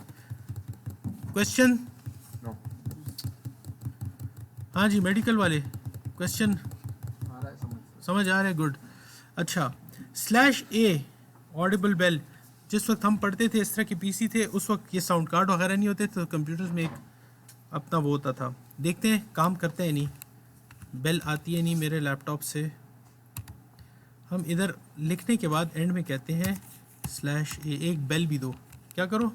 क्वेश्चन? हाँ जी, मेडिकल वाले क्वेश्चन समझ आ रहा है, गुड। अच्छा, स्लैश ए ऑडिबल बेल, जिस वक्त हम पढ़ते थे इस तरह के पीसी थे उस वक्त ये साउंड कार्ड वगैरह नहीं होते तो कंप्यूटर्स में एक अपना वो होता था। देखते हैं काम करते हैं नहीं, बेल आती है नहीं मेरे लैपटॉप से। हम इधर लिखने के बाद एंड में कहते हैं स्लैश ए, एक बेल भी दो। क्या करो?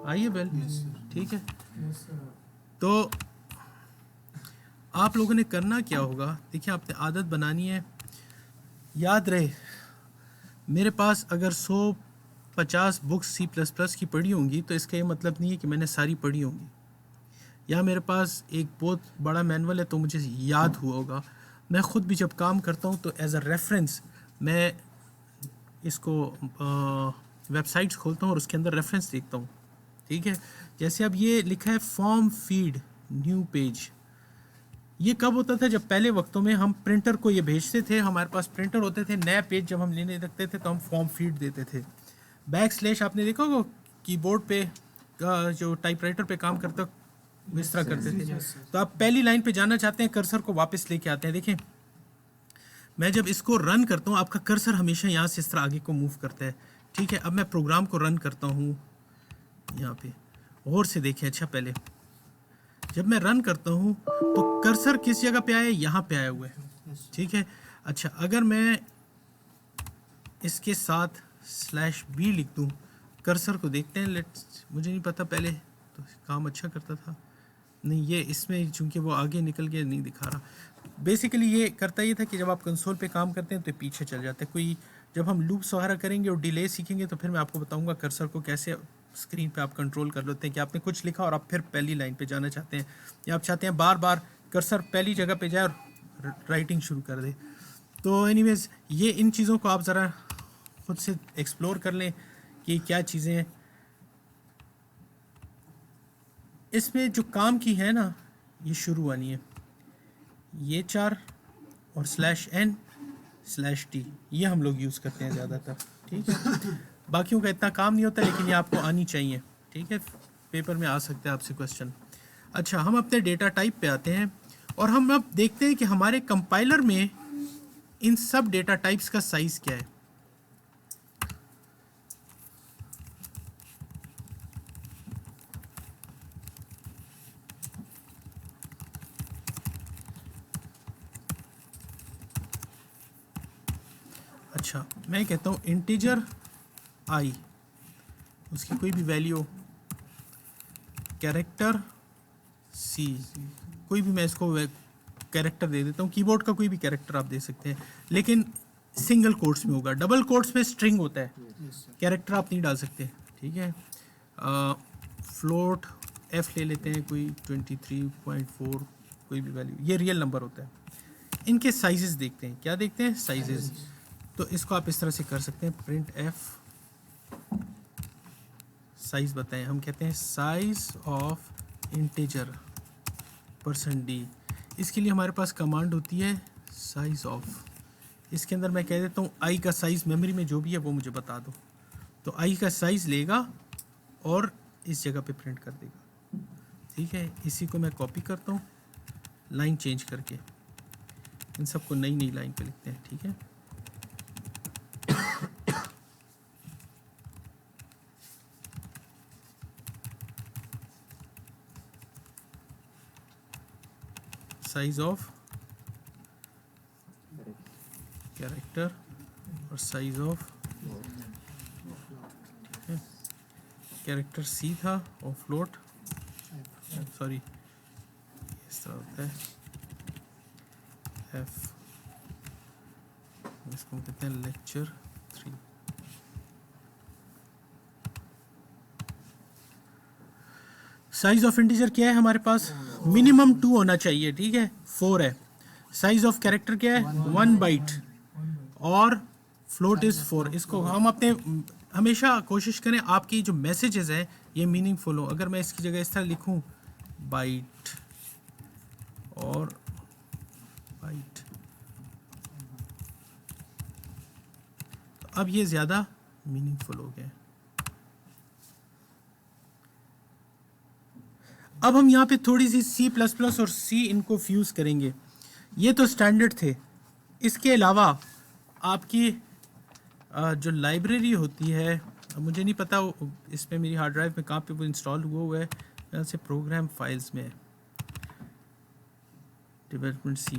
आइए बेल, ठीक है। तो आप लोगों ने करना क्या होगा, देखिए आपने आदत बनानी है। याद रहे मेरे पास अगर 150 बुक्स C++ की पढ़ी होंगी तो इसका ये मतलब नहीं है कि मैंने सारी पढ़ी होंगी। या मेरे पास एक बहुत बड़ा मैनुअल है तो मुझे याद हुआ होगा। मैं ख़ुद भी जब काम करता हूँ तो एज अ रेफरेंस मैं इसको वेबसाइट्स खोलता हूँ और उसके अंदर रेफरेंस देखता हूँ, ठीक है। जैसे अब ये लिखा है फॉर्म फीड न्यू पेज, ये कब होता था? जब पहले वक्तों में हम प्रिंटर को ये भेजते थे, हमारे पास प्रिंटर होते थे, नया पेज जब हम लेने लगते थे तो हम फॉर्म फीड देते थे। बैक स्लैश आपने देखा होगा कीबोर्ड पे जो टाइपराइटर पे काम करते हो इस तरह करते थे। तो आप पहली लाइन पे जाना चाहते हैं, कर्सर को वापस लेके आते हैं। देखें मैं जब इसको रन करता हूँ आपका कर्सर हमेशा यहाँ से इस तरह आगे को मूव करता है, ठीक है। अब मैं प्रोग्राम को रन करता हूँ यहाँ पे, और से देखें। अच्छा, पहले जब मैं रन करता हूँ तो कर्सर किस जगह पे आया? यहाँ पे आया हुआ है, ठीक है। अच्छा, अगर मैं इसके साथ स्लैश बी लिख दूँ, कर्सर को देखते हैं। लेट्स, मुझे नहीं पता पहले तो काम अच्छा करता था, नहीं ये इसमें चूंकि वो आगे निकल के नहीं दिखा रहा। बेसिकली ये करता ये था कि जब आप कंसोल पे काम करते हैं तो पीछे चल जाते हैं। कोई जब हम लूप्स वगैरह करेंगे और डिले सीखेंगे तो फिर मैं आपको बताऊंगा कर्सर को कैसे स्क्रीन पे आप कंट्रोल कर लेते हैं कि आपने कुछ लिखा और आप फिर पहली लाइन पे जाना चाहते हैं, या आप चाहते हैं बार बार कर्सर पहली जगह पे जाए और राइटिंग शुरू कर दे। तो एनीवेज ये इन चीज़ों को आप ज़रा खुद से एक्सप्लोर कर लें कि क्या चीज़ें हैं इसमें जो काम की है ना। ये शुरू आनी है, ये 4 और /n/t ये हम लोग यूज़ करते हैं ज़्यादातर, ठीक है। बाकियों का इतना काम नहीं होता लेकिन ये आपको आनी चाहिए, ठीक है। पेपर में आ सकते हैं आपसे क्वेश्चन। अच्छा, हम अपने डेटा टाइप पे आते हैं और हम अब देखते हैं कि हमारे कंपाइलर में इन सब डेटा टाइप्स का साइज़ क्या है। अच्छा, मैं कहता हूँ इंटीजर आई, उसकी कोई भी वैल्यू, कैरेक्टर सी, कोई भी मैं इसको कैरेक्टर दे देता हूँ। कीबोर्ड का कोई भी कैरेक्टर आप दे सकते हैं लेकिन सिंगल कोट्स में होगा, डबल कोट्स में स्ट्रिंग होता है, कैरेक्टर आप नहीं डाल सकते, ठीक है। फ्लोट एफ ले लेते हैं, कोई 23.4 कोई भी वैल्यू, ये रियल नंबर होता है। इनके साइजेस देखते हैं, क्या देखते हैं? साइजेस। तो इसको आप इस तरह से कर सकते हैं, प्रिंट एफ साइज बताएं। हम कहते हैं साइज ऑफ इंटीजर %d। इसके लिए हमारे पास कमांड होती है साइज ऑफ। इसके अंदर मैं कह देता हूँ आई का साइज़ मेमोरी में जो भी है वो मुझे बता दो। तो आई का साइज़ लेगा और इस जगह पे प्रिंट कर देगा, ठीक है। इसी को मैं कॉपी करता हूँ लाइन चेंज करके, इन सबको नई नई लाइन पे लिखते हैं, ठीक है। साइज ऑफ कैरेक्टर और साइज ऑफ कैरेक्टर सी था और फ्लोट सॉरी इस तरह होता है एफ, इसको कहते हैं लेक्चर 3। साइज ऑफ इंटीजर क्या है हमारे पास? मिनिमम 2 होना चाहिए, ठीक है, 4 है। साइज ऑफ कैरेक्टर क्या है? 1 बाइट और फ्लोट इज 4। इसको हम अपने हमेशा कोशिश करें आपकी जो मैसेजेस हैं ये मीनिंगफुल हो। अगर मैं इसकी जगह इस तरह लिखूं बाइट और बाइट, तो अब ये ज़्यादा मीनिंगफुल हो गए। अब हम यहाँ पे थोड़ी सी C++ और C इनको फ्यूज़ करेंगे। ये तो स्टैंडर्ड थे। इसके अलावा आपकी जो लाइब्रेरी होती है, मुझे नहीं पता इसमें मेरी हार्ड ड्राइव में कहाँ पे वो इंस्टॉल हुआ है, यहाँ से प्रोग्राम फाइल्स में डेवलपमेंट C++,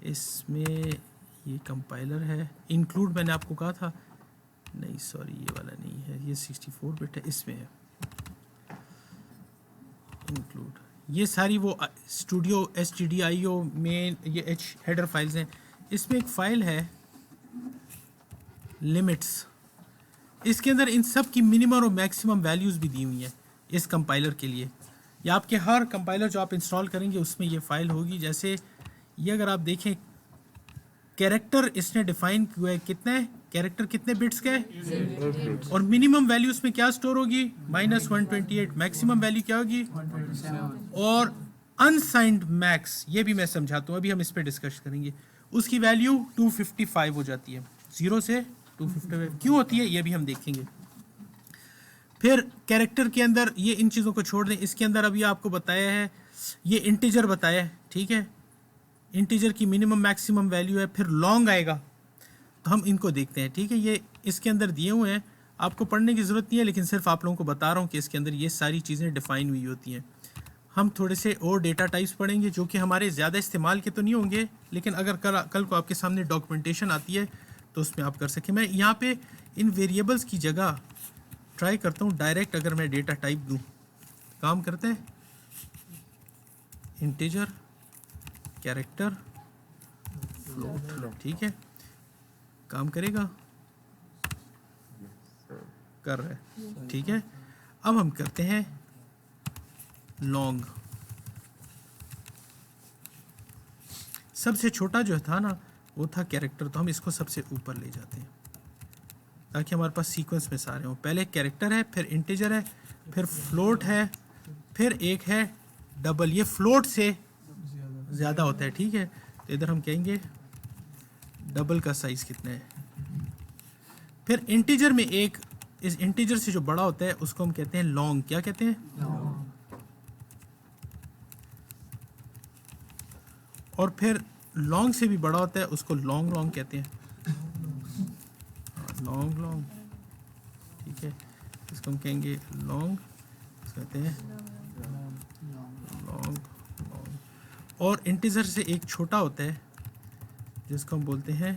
इसमें ये कंपाइलर है। इंक्लूड मैंने आपको कहा था, नहीं सॉरी ये वाला नहीं है, ये 64 बिट है, इसमें है इंक्लूड। ये सारी वो स्टूडियो stdio में ये एच हेडर फाइल्स हैं। इसमें एक फ़ाइल है लिमिट्स, इसके अंदर इन सब की मिनिमम और मैक्सिमम वैल्यूज़ भी दी हुई हैं इस कंपाइलर के लिए। या आपके हर कंपाइलर जो आप इंस्टॉल करेंगे उसमें ये फ़ाइल होगी। जैसे ये अगर आप देखें कैरेक्टर इसने डिफाइन किया है, कितना है कैरेक्टर, कितने बिट्स का है, और मिनिमम वैल्यू उसमें क्या स्टोर होगी -128, मैक्सिमम वैल्यू क्या होगी, और अनसाइंड मैक्स, ये भी मैं समझाता हूँ, अभी हम इस पर डिस्कस करेंगे। उसकी वैल्यू 255 हो जाती है, 0 से 255 क्यों होती है ये भी हम देखेंगे। फिर कैरेक्टर के अंदर ये इन चीज़ों को छोड़ दें, इसके अंदर अभी आपको बताया है ये इंटीजर बताया है, ठीक है, इंटीजर की मिनिमम मैक्सिमम वैल्यू है। फिर लॉन्ग आएगा तो हम इनको देखते हैं, ठीक है, ये इसके अंदर दिए हुए हैं, आपको पढ़ने की ज़रूरत नहीं है, लेकिन सिर्फ आप लोगों को बता रहा हूँ कि इसके अंदर ये सारी चीज़ें डिफाइन हुई होती हैं। हम थोड़े से और डेटा टाइप्स पढ़ेंगे जो कि हमारे ज़्यादा इस्तेमाल के तो नहीं होंगे, लेकिन अगर कल को आपके सामने डॉक्यूमेंटेशन आती है तो उसमें आप कर सकें। मैं यहाँ पे इन वेरिएबल्स की जगह ट्राई करता हूँ डायरेक्ट अगर मैं डेटा टाइप दूँ, काम करते हैं इंटीजर कैरेक्टर फ्लोट, ठीक है, काम करेगा, कर रहा है, ठीक है। अब हम करते हैं लॉन्ग। सबसे छोटा जो था ना वो था कैरेक्टर, तो हम इसको सबसे ऊपर ले जाते हैं ताकि हमारे पास सीक्वेंस में सारे हों। पहले कैरेक्टर है, फिर इंटीजर है, फिर फ्लोट है, फिर एक है डबल, ये फ्लोट से ज़्यादा होता है, ठीक है। तो इधर हम कहेंगे डबल का साइज़ कितना है। फिर इंटीजर में एक इस इंटीजर से जो बड़ा होता है उसको हम कहते हैं लॉन्ग। क्या कहते हैं? और फिर लॉन्ग से भी बड़ा होता है उसको लॉन्ग लॉन्ग कहते हैं, लॉन्ग लॉन्ग, ठीक है, इसको हम कहेंगे लॉन्ग, कहते हैं लॉन्ग लॉन्ग। और इंटीजर से एक छोटा होता है जिसको हम बोलते हैं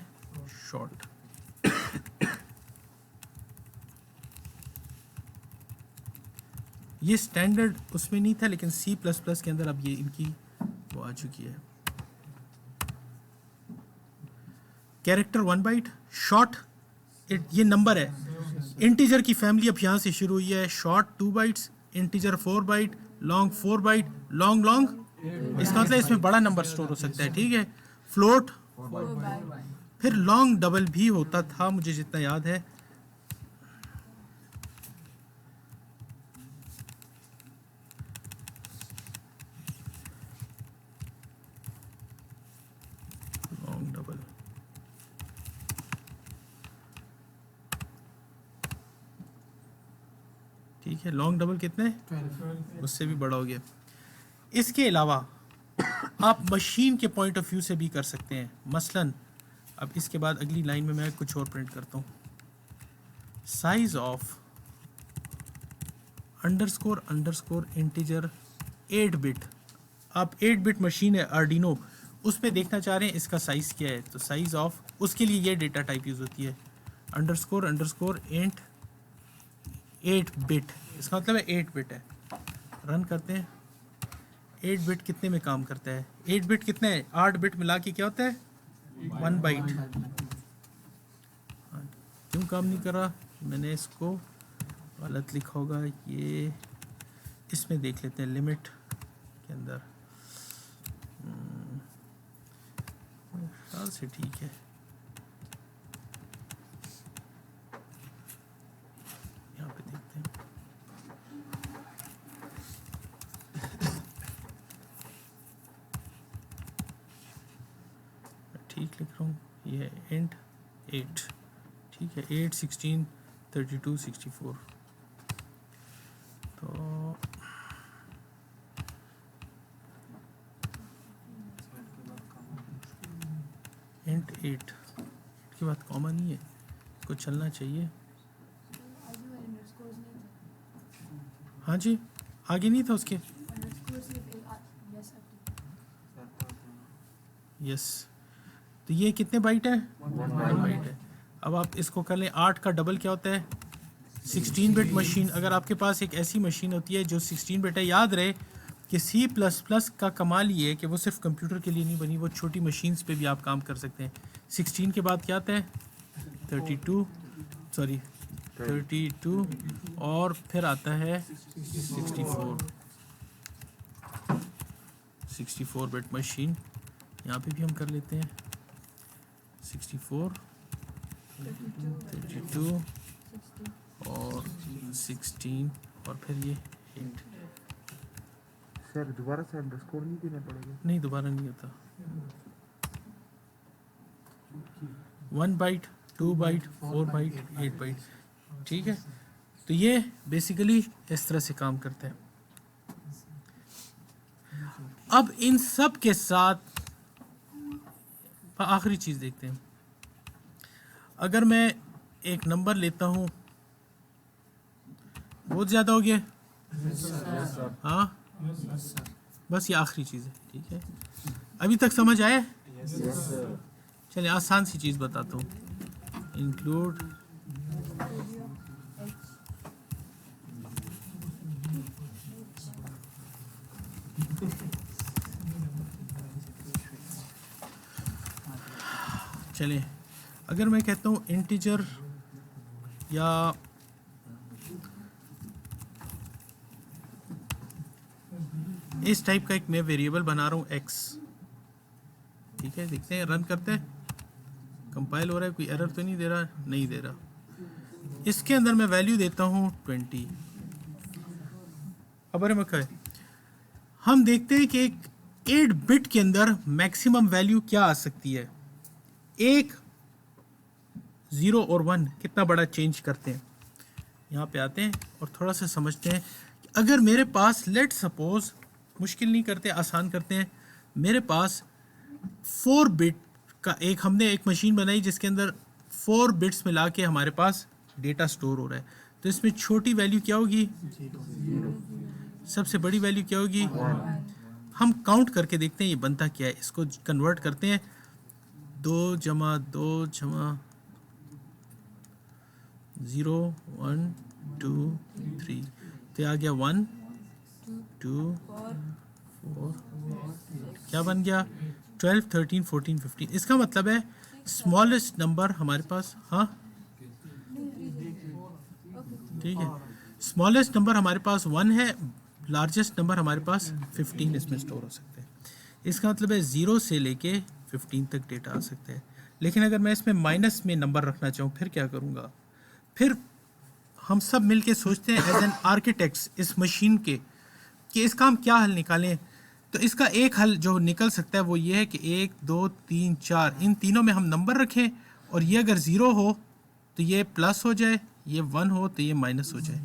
शॉर्ट। ये स्टैंडर्ड उसमें नहीं था, लेकिन C++ के अंदर अब ये इनकी वो आ चुकी है। कैरेक्टर 1 बाइट, शॉर्ट ये नंबर है। इंटीजर की फैमिली अब यहाँ से शुरू हुई है, short 2 bytes, integer 4 byte, long 4 byte, long long, इसका मतलब इसमें बड़ा नंबर स्टोर हो सकता है, ठीक है। फ्लोट, फिर लॉन्ग डबल भी होता था मुझे जितना याद है, लॉन्ग डबल, ठीक है। लॉन्ग डबल कितने, उससे भी बड़ा हो गया। इसके अलावा आप मशीन के पॉइंट ऑफ व्यू से भी कर सकते हैं। मसलन अब इसके बाद अगली लाइन में मैं कुछ और प्रिंट करता हूँ, size of underscore underscore integer 8 bit. आप 8 बिट मशीन है आर्डिनो, उस पे देखना चाह रहे हैं इसका साइज़ क्या है, तो साइज़ ऑफ, उसके लिए ये डेटा टाइप यूज़ होती है, अंडरस्कोर इंट 8 बिट, इसका मतलब है 8 बिट है। रन करते हैं। 8 बिट कितने में काम करता है? 8 बिट कितने है? 8 बिट मिला के क्या होता है? 1 बाइट। क्यों काम नहीं कर रहा? मैंने इसको गलत लिखा होगा, ये इसमें देख लेते हैं लिमिट के अंदर। ख्याल से ठीक है, यहाँ पे देखते हैं। ठीक लिख रहा हूँ, ये इंट 8, ठीक है, 8, 16, 32, 64। तो इंट 8 के बाद कॉमा नहीं है, इसको चलना चाहिए। हाँ जी, आगे नहीं था उसके। यस, तो ये कितने बाइट है? 1 बाइट है। अब आप इसको कर लें, 8 का डबल क्या होता है? 16 बिट मशीन। अगर आपके पास एक ऐसी मशीन होती है जो 16 बिट है, याद रहे कि C++ का कमाल ये है कि वो सिर्फ कंप्यूटर के लिए नहीं बनी, वो छोटी मशीन्स पे भी आप काम कर सकते हैं। 16 के बाद क्या आता है? 32 और फिर आता है 64 बिट मशीन। यहाँ पे भी हम कर लेते हैं 64, 32 और 16 और फिर ये 8। सर दोबारा से अंडरस्कोर नहीं देना पड़ेगा? नहीं, दोबारा नहीं होता। 1 बाइट, 2 बाइट, 4 बाइट, 8 बाइट, ठीक है। तो ये बेसिकली इस तरह से काम करता है। अब इन सब के साथ आखिरी चीज़ देखते हैं। अगर मैं एक नंबर लेता हूँ, बहुत ज़्यादा हो गया, हाँ बस ये आखिरी चीज़ है, ठीक है। अभी तक समझ आया? चलिए आसान सी चीज़ बताता हूँ, इंक्लूड चलिए, अगर मैं कहता हूँ इंटीजर या इस टाइप का एक मैं वेरिएबल बना रहा हूँ x, ठीक है, देखते हैं, रन करते हैं, कंपाइल हो रहा है, कोई एरर तो नहीं दे रहा? नहीं दे रहा। इसके अंदर मैं वैल्यू देता हूँ 20। अब अरे मैं हम देखते हैं कि एक 8 बिट के अंदर मैक्सिमम वैल्यू क्या आ सकती है। एक 0 और 1 कितना बड़ा चेंज करते हैं। यहाँ पे आते हैं और थोड़ा सा समझते हैं कि अगर मेरे पास, लेट सपोज, मुश्किल नहीं करते, आसान करते हैं, मेरे पास 4 बिट का हमने एक मशीन बनाई जिसके अंदर 4 बिट्स मिला के हमारे पास डेटा स्टोर हो रहा है। तो इसमें छोटी वैल्यू क्या होगी? सबसे बड़ी वैल्यू क्या होगी? हम काउंट करके देखते हैं ये बनता क्या है। इसको कन्वर्ट करते हैं, 2 जमा 2 जमा 0 1 2 3, तो आ गया 1 2 4, क्या बन गया? 12 13 14 15। इसका मतलब है स्मॉलेस्ट नंबर हमारे पास, हाँ ठीक है, स्मॉलेस्ट नंबर हमारे पास 1 है, लार्जेस्ट नंबर हमारे पास 15 इसमें स्टोर हो सकते हैं। इसका मतलब है 0 से लेके 15 तक डेटा आ सकते हैं। लेकिन अगर मैं इसमें माइनस में नंबर रखना चाहूँ फिर क्या करूँगा? फिर हम सब मिलके सोचते हैं एज एन आर्किटेक्ट्स इस मशीन के कि इसका हम क्या हल निकालें। तो इसका एक हल जो निकल सकता है वो ये है कि 1 2 3 4 इन तीनों में हम नंबर रखें, और ये अगर 0 हो तो ये प्लस हो जाए, ये 1 हो तो ये माइनस हो जाए,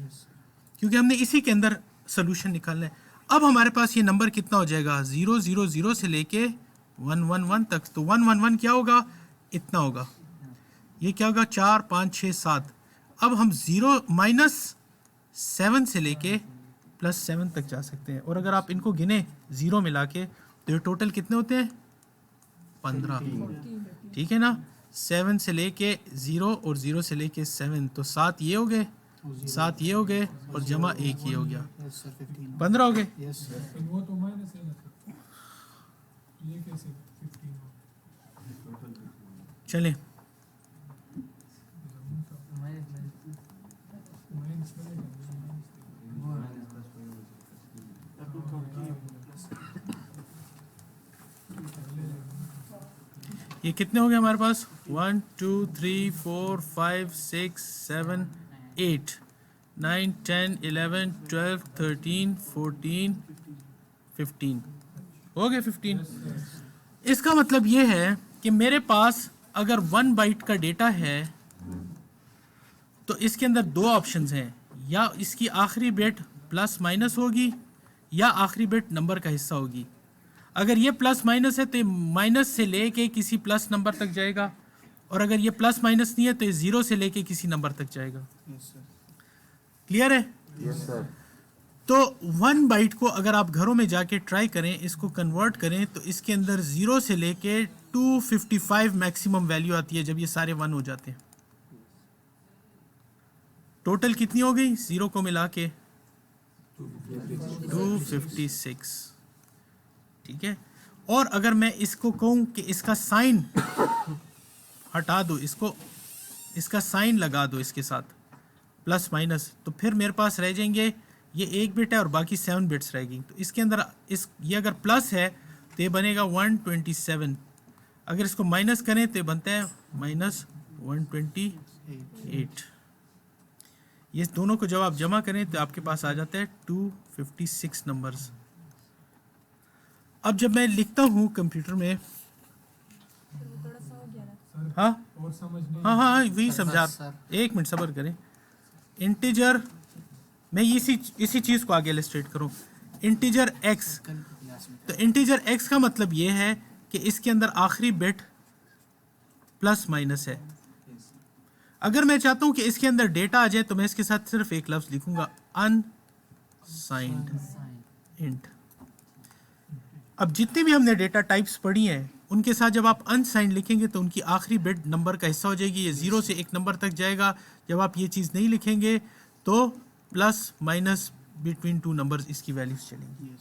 क्योंकि हमने इसी के अंदर सोल्यूशन निकालना है। अब हमारे पास ये नंबर कितना हो जाएगा? 0 0 0 से लेके 1 1 1 तक। तो 1 1 1 क्या होगा? इतना होगा। ये क्या होगा? 4 5 6 7। अब हम 0 -7 से लेके +7 तक जा सकते हैं। और अगर आप इनको गिने ज़ीरो मिला के तो ये टोटल कितने होते हैं? 15। ठीक है ना, 7 से लेके 0 और 0 से लेके 7, तो 7 ये हो गए, 7 ये हो गए और जमा 1 ये हो गया, 15 हो गए। वो तो माइनस है ना, ये कैसे 15 चलें, माइनस ये कितने हो गए हमारे पास? 1 2 3 4 5 6 7 8 9 10 11 12 13 14 15 हो गए 15। इसका मतलब ये है कि मेरे पास अगर 1 बाइट का डेटा है तो इसके अंदर दो ऑप्शंस हैं, या इसकी आखिरी बिट प्लस माइनस होगी या आखिरी बिट नंबर का हिस्सा होगी। अगर ये प्लस माइनस है तो ये माइनस से लेके किसी प्लस नंबर तक जाएगा, और अगर ये प्लस माइनस नहीं है तो ये 0 से लेके किसी नंबर तक जाएगा। क्लियर है? Yes sir. तो 1 बाइट को अगर आप घरों में जाके ट्राई करें, इसको कन्वर्ट करें, तो इसके अंदर 0 से लेके 255 मैक्सिमम वैल्यू आती है जब ये सारे 1 हो जाते हैं। टोटल कितनी हो गई 0 को मिला के? 256। ठीक है, और अगर मैं इसको कहूँ कि इसका साइन हटा दो, इसका साइन लगा दो इसके साथ प्लस माइनस, तो फिर मेरे पास रह जाएंगे ये 1 बिट है और बाकी 7 बिट्स रहेगी। तो इसके अंदर ये अगर प्लस है तो ये बनेगा 127, अगर इसको माइनस करें तो ये बनता है -128। ये दोनों को जब आप जमा करें तो आपके पास आ जाता है 256 नंबर्स। अब जब मैं लिखता हूँ कंप्यूटर में, थोड़ा सा हो गया ना। हाँ और समझ नहीं हाँ वही समझा, एक मिनट सब्र करें। इंटीजर, मैं इसी चीज़ को आगे इलस्ट्रेट करूँ। इंटीजर x, तो इंटीजर x का मतलब ये है कि इसके अंदर आखिरी बिट प्लस माइनस है। अगर मैं चाहता हूँ कि इसके अंदर डेटा आ जाए तो मैं इसके साथ सिर्फ एक लफ्ज़ लिखूंगा, अनसाइंड इंट। अब जितने भी हमने डेटा टाइप्स पढ़ी हैं उनके साथ जब आप अनसाइंड लिखेंगे तो उनकी आखिरी बिट नंबर का हिस्सा हो जाएगी, ये 0 से 1 नंबर तक जाएगा। जब आप ये चीज़ नहीं लिखेंगे तो प्लस माइनस बिटवीन 2 नंबर्स इसकी वैल्यूज चलेंगी।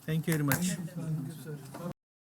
Thank you very much.